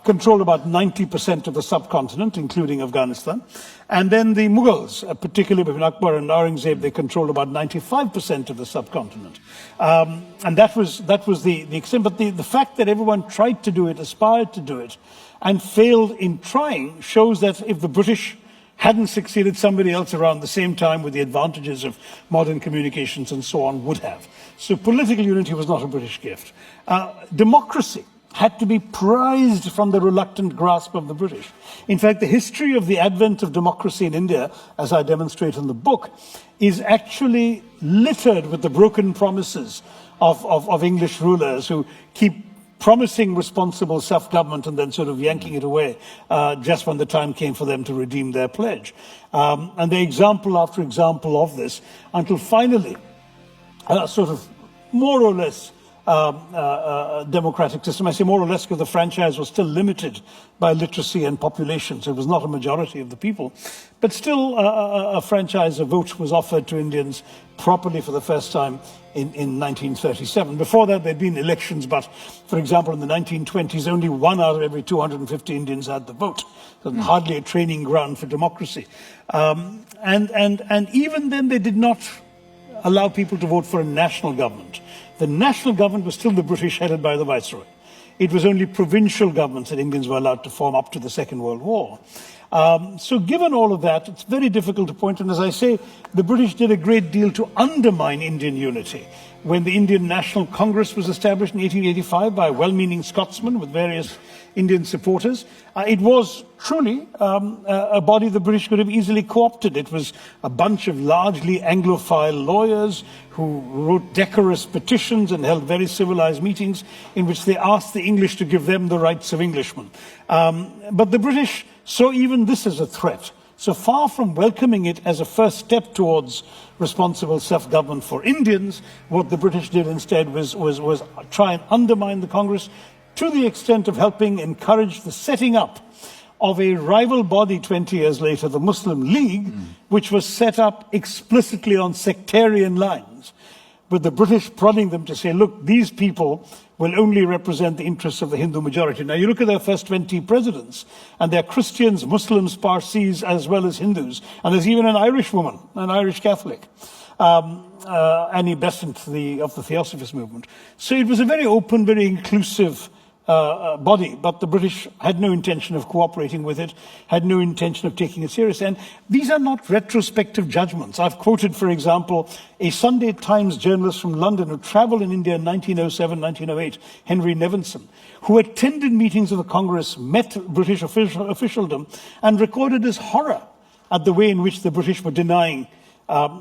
Speaker 3: controlled about 90% of the subcontinent, including Afghanistan. And then the Mughals, particularly between Akbar and Aurangzeb, they controlled about 95% of the subcontinent. And that was the extent. But the fact that everyone tried to do it, aspired to do it, and failed in trying shows that if the British hadn't succeeded, somebody else around the same time with the advantages of modern communications and so on would have. So political unity was not a British gift. Democracy had to be prized from the reluctant grasp of the British. In fact, the history of the advent of democracy in India, as I demonstrate in the book, is actually littered with the broken promises of English rulers who keep promising responsible self-government and then sort of yanking it away just when the time came for them to redeem their pledge. And the example after example of this, until finally, sort of more or less democratic system. I say more or less because the franchise was still limited by literacy and population, so it was not a majority of the people. But still, a franchise, a vote was offered to Indians properly for the first time in 1937. Before that, there'd been elections, but, for example, in the 1920s, only 1 out of every 250 Indians had the vote. So hardly a training ground for democracy. And even then, they did not allow people to vote for a national government. The national government was still the British, headed by the Viceroy. It was only provincial governments that Indians were allowed to form up to the Second World War. So given all of that, it's very difficult to point. And as I say, the British did a great deal to undermine Indian unity. When the Indian National Congress was established in 1885 by well-meaning Scotsmen with various Indian supporters, it was truly a body the British could have easily co-opted. It was a bunch of largely Anglophile lawyers who wrote decorous petitions and held very civilized meetings in which they asked the English to give them the rights of Englishmen. But the British saw even this as a threat. So far from welcoming it as a first step towards responsible self-government for Indians, what the British did instead was try and undermine the Congress to the extent of helping encourage the setting up of a rival body 20 years later, the Muslim League, which was set up explicitly on sectarian lines, with the British prodding them to say, look, these people will only represent the interests of the Hindu majority. Now, you look at their first 20 presidents, and they're Christians, Muslims, Parsis, as well as Hindus. And there's even an Irish woman, an Irish Catholic, Annie Besant of the Theosophist movement. So it was a very open, very inclusive body, but the British had no intention of cooperating with it, had no intention of taking it seriously. And these are not retrospective judgments. I've quoted, for example, a Sunday Times journalist from London who traveled in India in 1907, 1908, Henry Nevinson, who attended meetings of the Congress, met British officialdom, and recorded his horror at the way in which the British were denying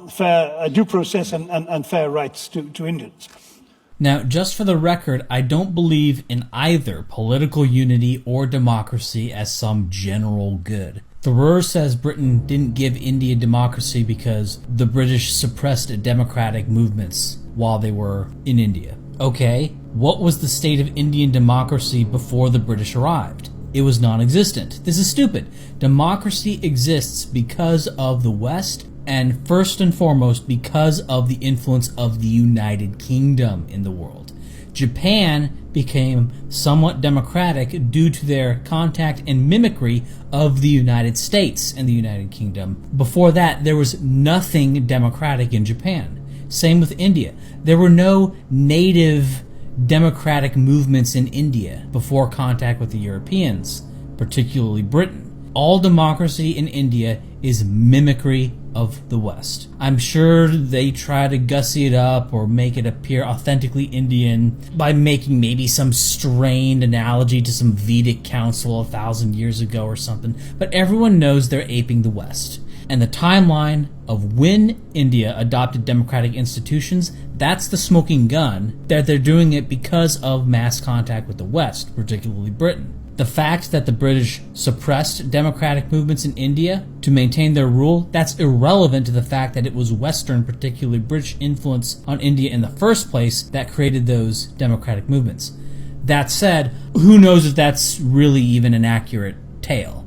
Speaker 3: fair due process and fair rights to Indians.
Speaker 2: Now, just for the record, I don't believe in either political unity or democracy as some general good. Thoreau says Britain didn't give India democracy because the British suppressed democratic movements while they were in India. Okay, what was the state of Indian democracy before the British arrived? It was non-existent. This is stupid. Democracy exists because of the West, and first and foremost because of the influence of the United Kingdom in the world. Japan became somewhat democratic due to their contact and mimicry of the United States and the United Kingdom. Before that, there was nothing democratic in Japan. Same with India. There were no native democratic movements in India before contact with the Europeans, particularly Britain. All democracy in India is mimicry of the West. I'm sure they try to gussy it up or make it appear authentically Indian by making maybe some strained analogy to some Vedic council 1,000 years ago or something, but everyone knows they're aping the West. And the timeline of when India adopted democratic institutions, that's the smoking gun, that they're doing it because of mass contact with the West, particularly Britain. The fact that the British suppressed democratic movements in India to maintain their rule, that's irrelevant to the fact that it was Western, particularly British influence on India in the first place that created those democratic movements. That said, who knows if that's really even an accurate tale,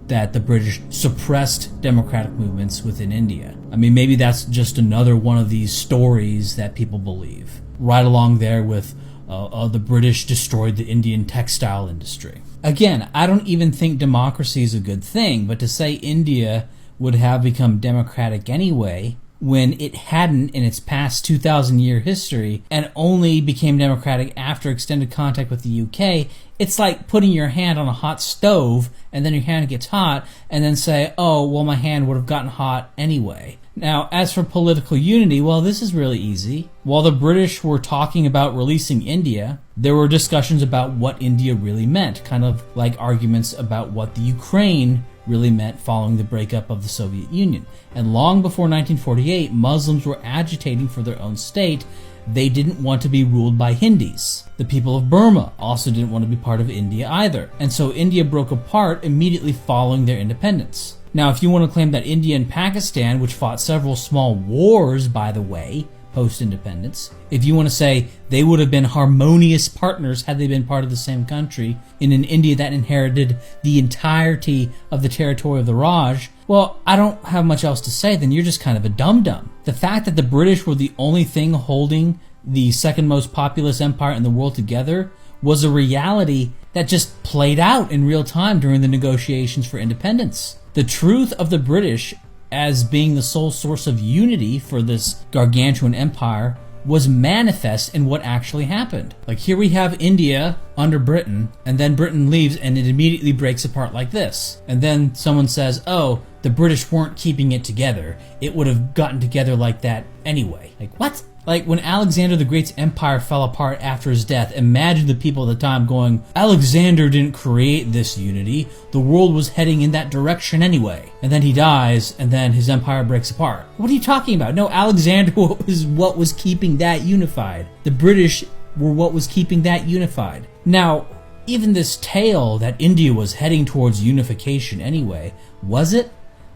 Speaker 2: that the British suppressed democratic movements within India. I mean, maybe that's just another one of these stories that people believe. Right along there with the British destroyed the Indian textile industry. Again, I don't even think democracy is a good thing, but to say India would have become democratic anyway, when it hadn't in its past 2,000-year history and only became democratic after extended contact with the UK, it's like putting your hand on a hot stove and then your hand gets hot and then say, oh, well, my hand would have gotten hot anyway. Now, as for political unity, well, this is really easy. While the British were talking about releasing India, there were discussions about what India really meant, kind of like arguments about what the Ukraine really meant following the breakup of the Soviet Union. And long before 1948, Muslims were agitating for their own state. They didn't want to be ruled by Hindis. The people of Burma also didn't want to be part of India either. And so India broke apart immediately following their independence. Now, if you want to claim that India and Pakistan, which fought several small wars, by the way, post-independence, if you want to say they would have been harmonious partners had they been part of the same country in an India that inherited the entirety of the territory of the Raj, well, I don't have much else to say, then you're just kind of a dum-dum. The fact that the British were the only thing holding the second most populous empire in the world together was a reality that just played out in real time during the negotiations for independence. The truth of the British as being the sole source of unity for this gargantuan empire was manifest in what actually happened. Like, here we have India under Britain, and then Britain leaves and it immediately breaks apart like this. And then someone says, oh, the British weren't keeping it together. It would have gotten together like that anyway. Like, what? Like, when Alexander the Great's empire fell apart after his death, imagine the people at the time going, Alexander didn't create this unity. The world was heading in that direction anyway. And then he dies, and then his empire breaks apart. What are you talking about? No, Alexander was what was keeping that unified. The British were what was keeping that unified. Now, even this tale that India was heading towards unification anyway, was it?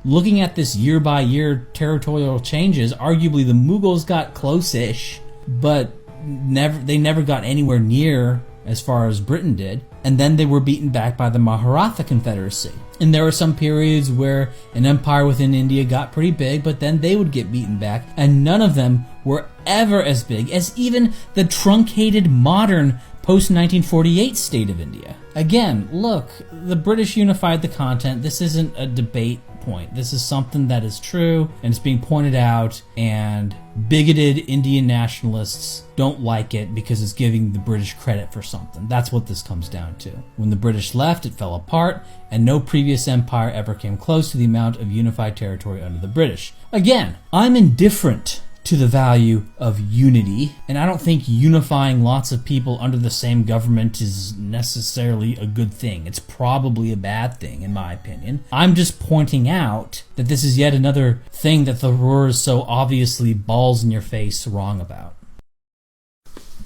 Speaker 2: Looking at this year-by-year territorial changes, arguably the Mughals got close-ish, but they never got anywhere near as far as Britain did. And then they were beaten back by the Maratha Confederacy. And there were some periods where an empire within India got pretty big, but then they would get beaten back, and none of them were ever as big as even the truncated modern post-1948 state of India. Again, look, the British unified the continent. This isn't a debate point. This is something that is true, and it's being pointed out, and bigoted Indian nationalists don't like it because it's giving the British credit for something. That's what this comes down to. When the British left, it fell apart, and no previous empire ever came close to the amount of unified territory under the British. Again, I'm indifferent to the value of unity, and I don't think unifying lots of people under the same government is necessarily a good thing. It's probably a bad thing, in my opinion. I'm just pointing out that this is yet another thing that the Ruhr is so obviously balls in your face wrong about.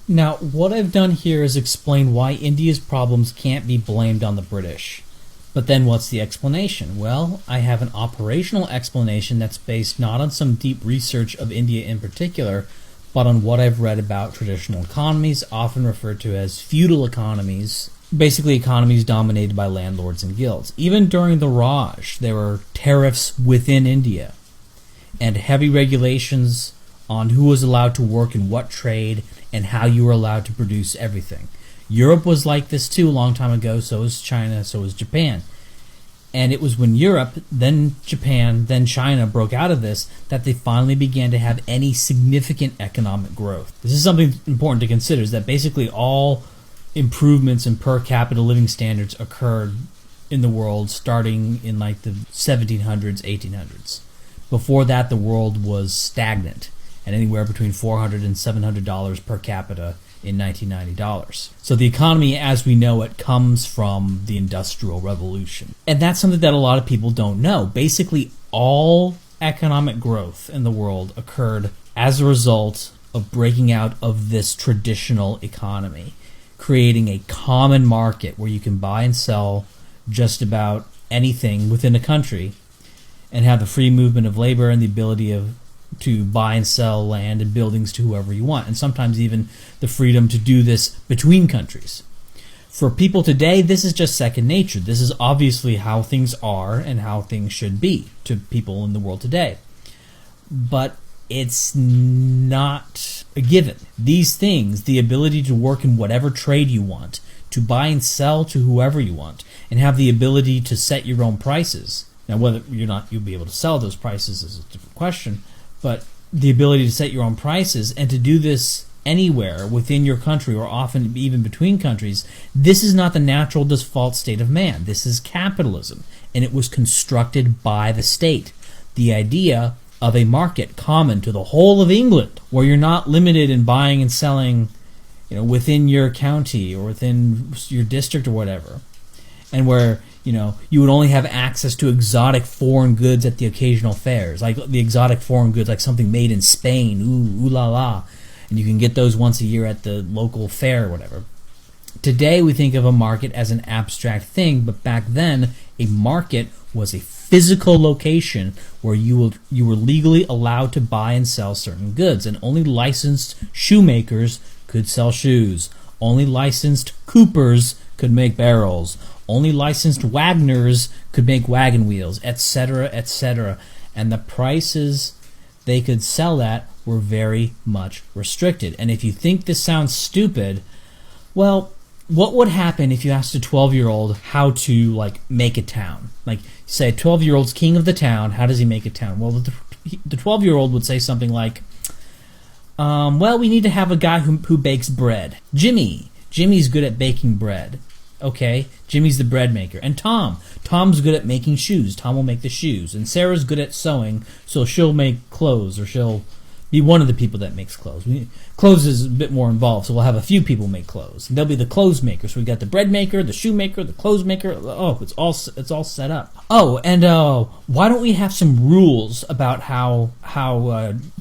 Speaker 2: Now, what I've done here is explain why India's problems can't be blamed on the British. But then what's the explanation? Well, I have an operational explanation that's based not on some deep research of India in particular, but on what I've read about traditional economies, often referred to as feudal economies, basically economies dominated by landlords and guilds. Even during the Raj, there were tariffs within India and heavy regulations on who was allowed to work in what trade and how you were allowed to produce everything. Europe was like this too a long time ago, so was China, so was Japan. And it was when Europe, then Japan, then China broke out of this that they finally began to have any significant economic growth. This is something important to consider, is that basically all improvements in per capita living standards occurred in the world starting in like the 1700s, 1800s. Before that, the world was stagnant at anywhere between $400 and $700 per capita in $1990. So the economy as we know it comes from the Industrial Revolution. And that's something that a lot of people don't know. Basically, all economic growth in the world occurred as a result of breaking out of this traditional economy, creating a common market where you can buy and sell just about anything within a country and have the free movement of labor and the ability to buy and sell land and buildings to whoever you want, and sometimes even the freedom to do this between countries. For people today, this is just second nature. This is obviously how things are and how things should be to people in the world today. But it's not a given. These things, the ability to work in whatever trade you want, to buy and sell to whoever you want, and have the ability to set your own prices. Now, whether you'll be able to sell those prices is a different question. but the ability to set your own prices and to do this anywhere within your country or often even between countries, this is not the natural default state of man. This is capitalism, and it was constructed by the state. The idea of a market common to the whole of England, where you're not limited in buying and selling, within your county or within your district or whatever, and where you would only have access to exotic foreign goods at the occasional fairs, like the exotic foreign goods, like something made in Spain, ooh la la, and you can get those once a year at the local fair or whatever. Today we think of a market as an abstract thing, but back then a market was a physical location where you were legally allowed to buy and sell certain goods, and only licensed shoemakers could sell shoes. Only licensed coopers could make barrels. Only licensed wagoners could make wagon wheels, etc., etc. And the prices they could sell at were very much restricted. And if you think this sounds stupid, well, what would happen if you asked a 12-year-old how to, make a town? Say a 12-year-old's king of the town, how does he make a town? Well, the 12-year-old would say something like, well, we need to have a guy who bakes bread. Jimmy's good at baking bread. Okay, Jimmy's the bread maker. And Tom's good at making shoes. Tom will make the shoes. And Sarah's good at sewing, so she'll make clothes, or she'll be one of the people that makes clothes. Clothes is a bit more involved, so we'll have a few people make clothes. And they'll be the clothes maker. So we got the bread maker, the shoe maker, the clothes maker. Oh, it's all set up. Oh, and why don't we have some rules about how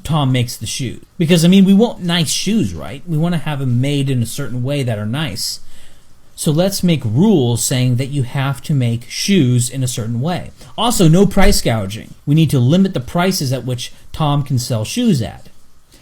Speaker 2: Tom makes the shoes? Because we want nice shoes, right? We want to have them made in a certain way that are nice. So let's make rules saying that you have to make shoes in a certain way. Also, no price gouging. We need to limit the prices at which Tom can sell shoes at.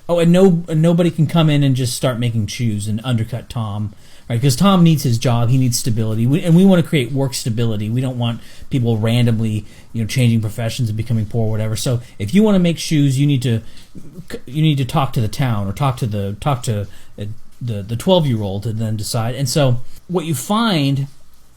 Speaker 2: Oh, and nobody can come in and just start making shoes and undercut Tom, right? Because Tom needs his job, he needs stability, and we want to create work stability. We don't want people randomly, changing professions and becoming poor or whatever. So if you want to make shoes, you need to talk to the town or talk to the 12-year-old and then decide. And so what you find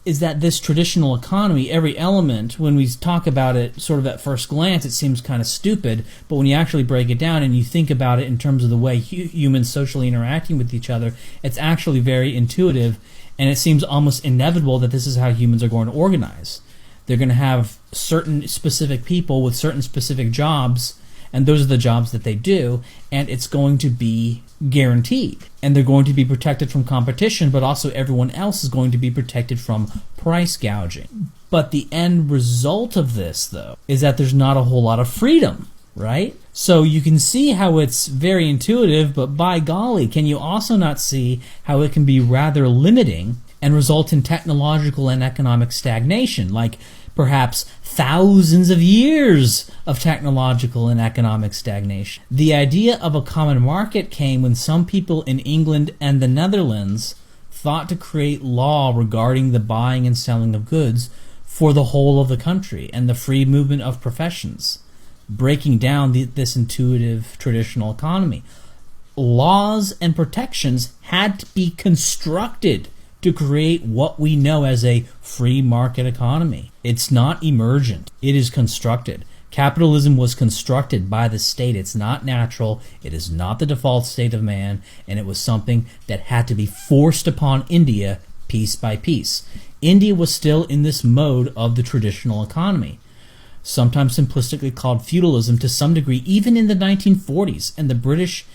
Speaker 2: is that this traditional economy, every element, when we talk about it sort of at first glance, it seems kind of stupid, but when you actually break it down and you think about it in terms of the way humans socially interacting with each other, it's actually very intuitive, and it seems almost inevitable that this is how humans are going to organize. They're going to have certain specific people with certain specific jobs, and those are the jobs that they do, and it's going to be guaranteed. And they're going to be protected from competition, but also everyone else is going to be protected from price gouging. But the end result of this, though, is that there's not a whole lot of freedom, right? So you can see how it's very intuitive, but by golly, can you also not see how it can be rather limiting and result in technological and economic stagnation, like perhaps thousands of years of technological and economic stagnation. The idea of a common market came when some people in England and the Netherlands thought to create law regarding the buying and selling of goods for the whole of the country and the free movement of professions, breaking down this intuitive traditional economy. Laws and protections had to be constructed to create what we know as a free market economy. It's not emergent. It is constructed. Capitalism was constructed by the state. It's not natural. It is not the default state of man, and it was something that had to be forced upon India piece by piece. India was still in this mode of the traditional economy, sometimes simplistically called feudalism to some degree, even in the 1940s, and the British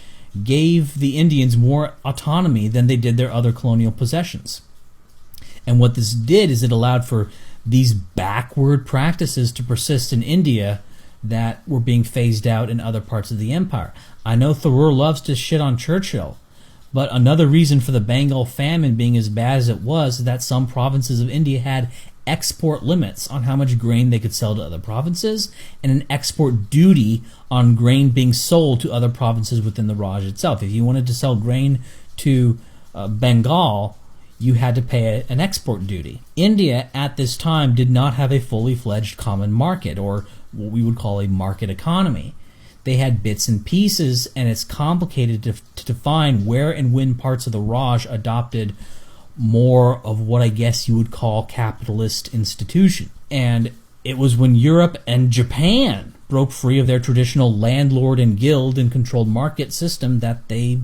Speaker 2: gave the Indians more autonomy than they did their other colonial possessions. And what this did is it allowed for these backward practices to persist in India that were being phased out in other parts of the empire. I know Thoreau loves to shit on Churchill, but another reason for the Bengal famine being as bad as it was is that some provinces of India had export limits on how much grain they could sell to other provinces, and an export duty on grain being sold to other provinces within the Raj itself. If you wanted to sell grain to Bengal, you had to pay an export duty. India at this time did not have a fully fledged common market, or what we would call a market economy. They had bits and pieces, and it's complicated to define where and when parts of the Raj adopted more of what I guess you would call capitalist institution. And it was when Europe and Japan broke free of their traditional landlord and guild and controlled market system that they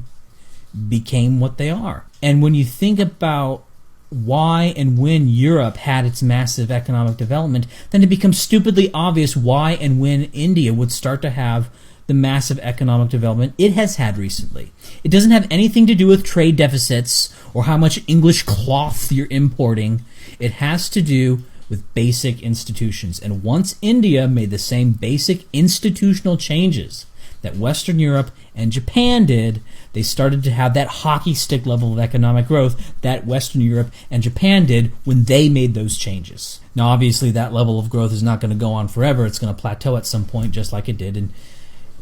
Speaker 2: became what they are. And when you think about why and when Europe had its massive economic development, then it becomes stupidly obvious why and when India would start to have the massive economic development it has had recently. It doesn't have anything to do with trade deficits or how much English cloth you're importing. It has to do with basic institutions. And once India made the same basic institutional changes that Western Europe and Japan did, they started to have that hockey stick level of economic growth that Western Europe and Japan did when they made those changes. Now, obviously, that level of growth is not going to go on forever. It's going to plateau at some point, just like it did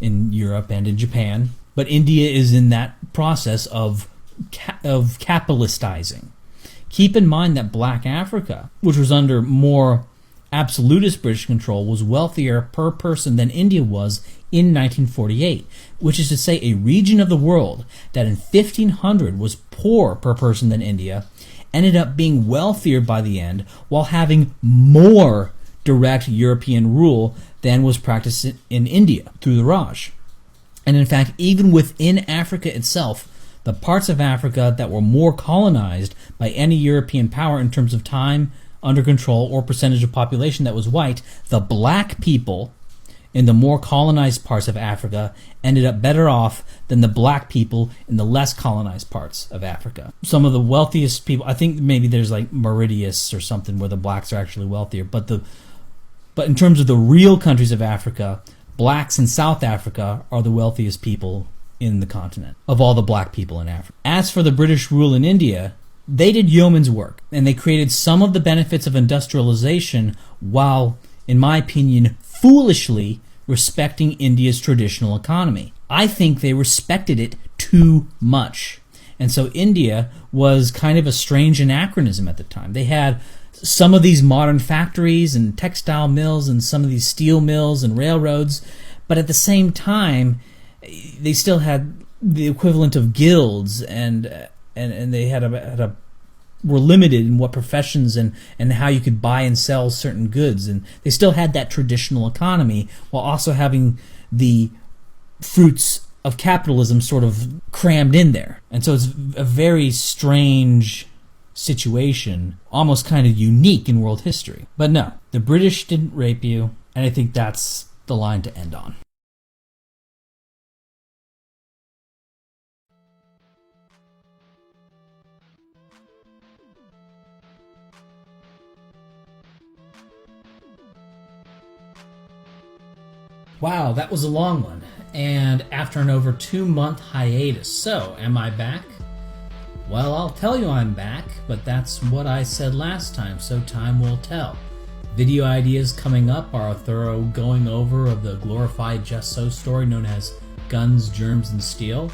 Speaker 2: in Europe and in Japan. But India is in that process of capitalistizing. Keep in mind that Black Africa, which was under more absolutist British control, was wealthier per person than India was in 1948, which is to say a region of the world that in 1500 was poorer per person than India ended up being wealthier by the end while having more direct European rule than was practiced in India through the Raj. And in fact, even within Africa itself, the parts of Africa that were more colonized by any European power in terms of time under control or percentage of population that was white, the black people in the more colonized parts of Africa ended up better off than the black people in the less colonized parts of Africa. Some of the wealthiest people, I think maybe there's like Mauritius or something where the blacks are actually wealthier, but in terms of the real countries of Africa, blacks in South Africa are the wealthiest people in the continent of all the black people in Africa. As for the British rule in India, they did yeoman's work, and they created some of the benefits of industrialization while, in my opinion, foolishly respecting India's traditional economy. I think they respected it too much. And so India was kind of a strange anachronism at the time. They had some of these modern factories and textile mills and some of these steel mills and railroads, but at the same time, they still had the equivalent of guilds, and they were limited in what professions and how you could buy and sell certain goods, and they still had that traditional economy while also having the fruits of capitalism sort of crammed in there. And so it's a very strange situation, almost kind of unique in world history. But no, the British didn't rape you, and I think that's the line to end on. Wow, that was a long one, and after an over 2-month hiatus. So, am I back? Well, I'll tell you I'm back, but that's what I said last time, so time will tell. Video ideas coming up are a thorough going over of the glorified Just So story known as Guns, Germs, and Steel,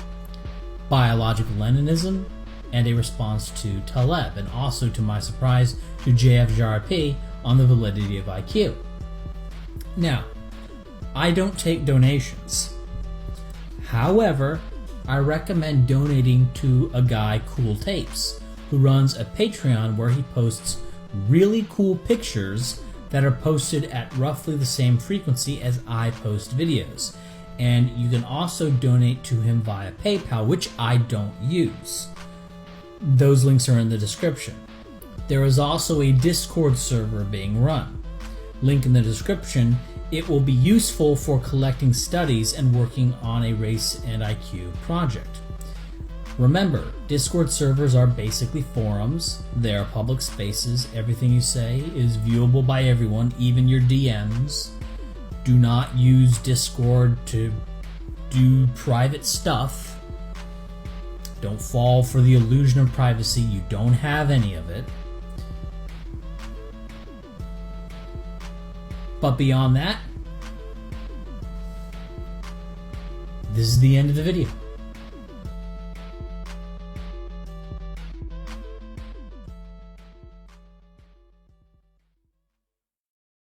Speaker 2: biological Leninism, and a response to Taleb, and also, to my surprise, to JFJRP on the validity of IQ. Now, I don't take donations. However, I recommend donating to a guy, Cool Tapes, who runs a Patreon where he posts really cool pictures that are posted at roughly the same frequency as I post videos. And you can also donate to him via PayPal, which I don't use. Those links are in the description. There is also a Discord server being run. Link in the description. It will be useful for collecting studies and working on a race and IQ project. Remember, Discord servers are basically forums. They are public spaces. Everything you say is viewable by everyone, even your DMs. Do not use Discord to do private stuff. Don't fall for the illusion of privacy. You don't have any of it. But beyond that, this is the end of the video.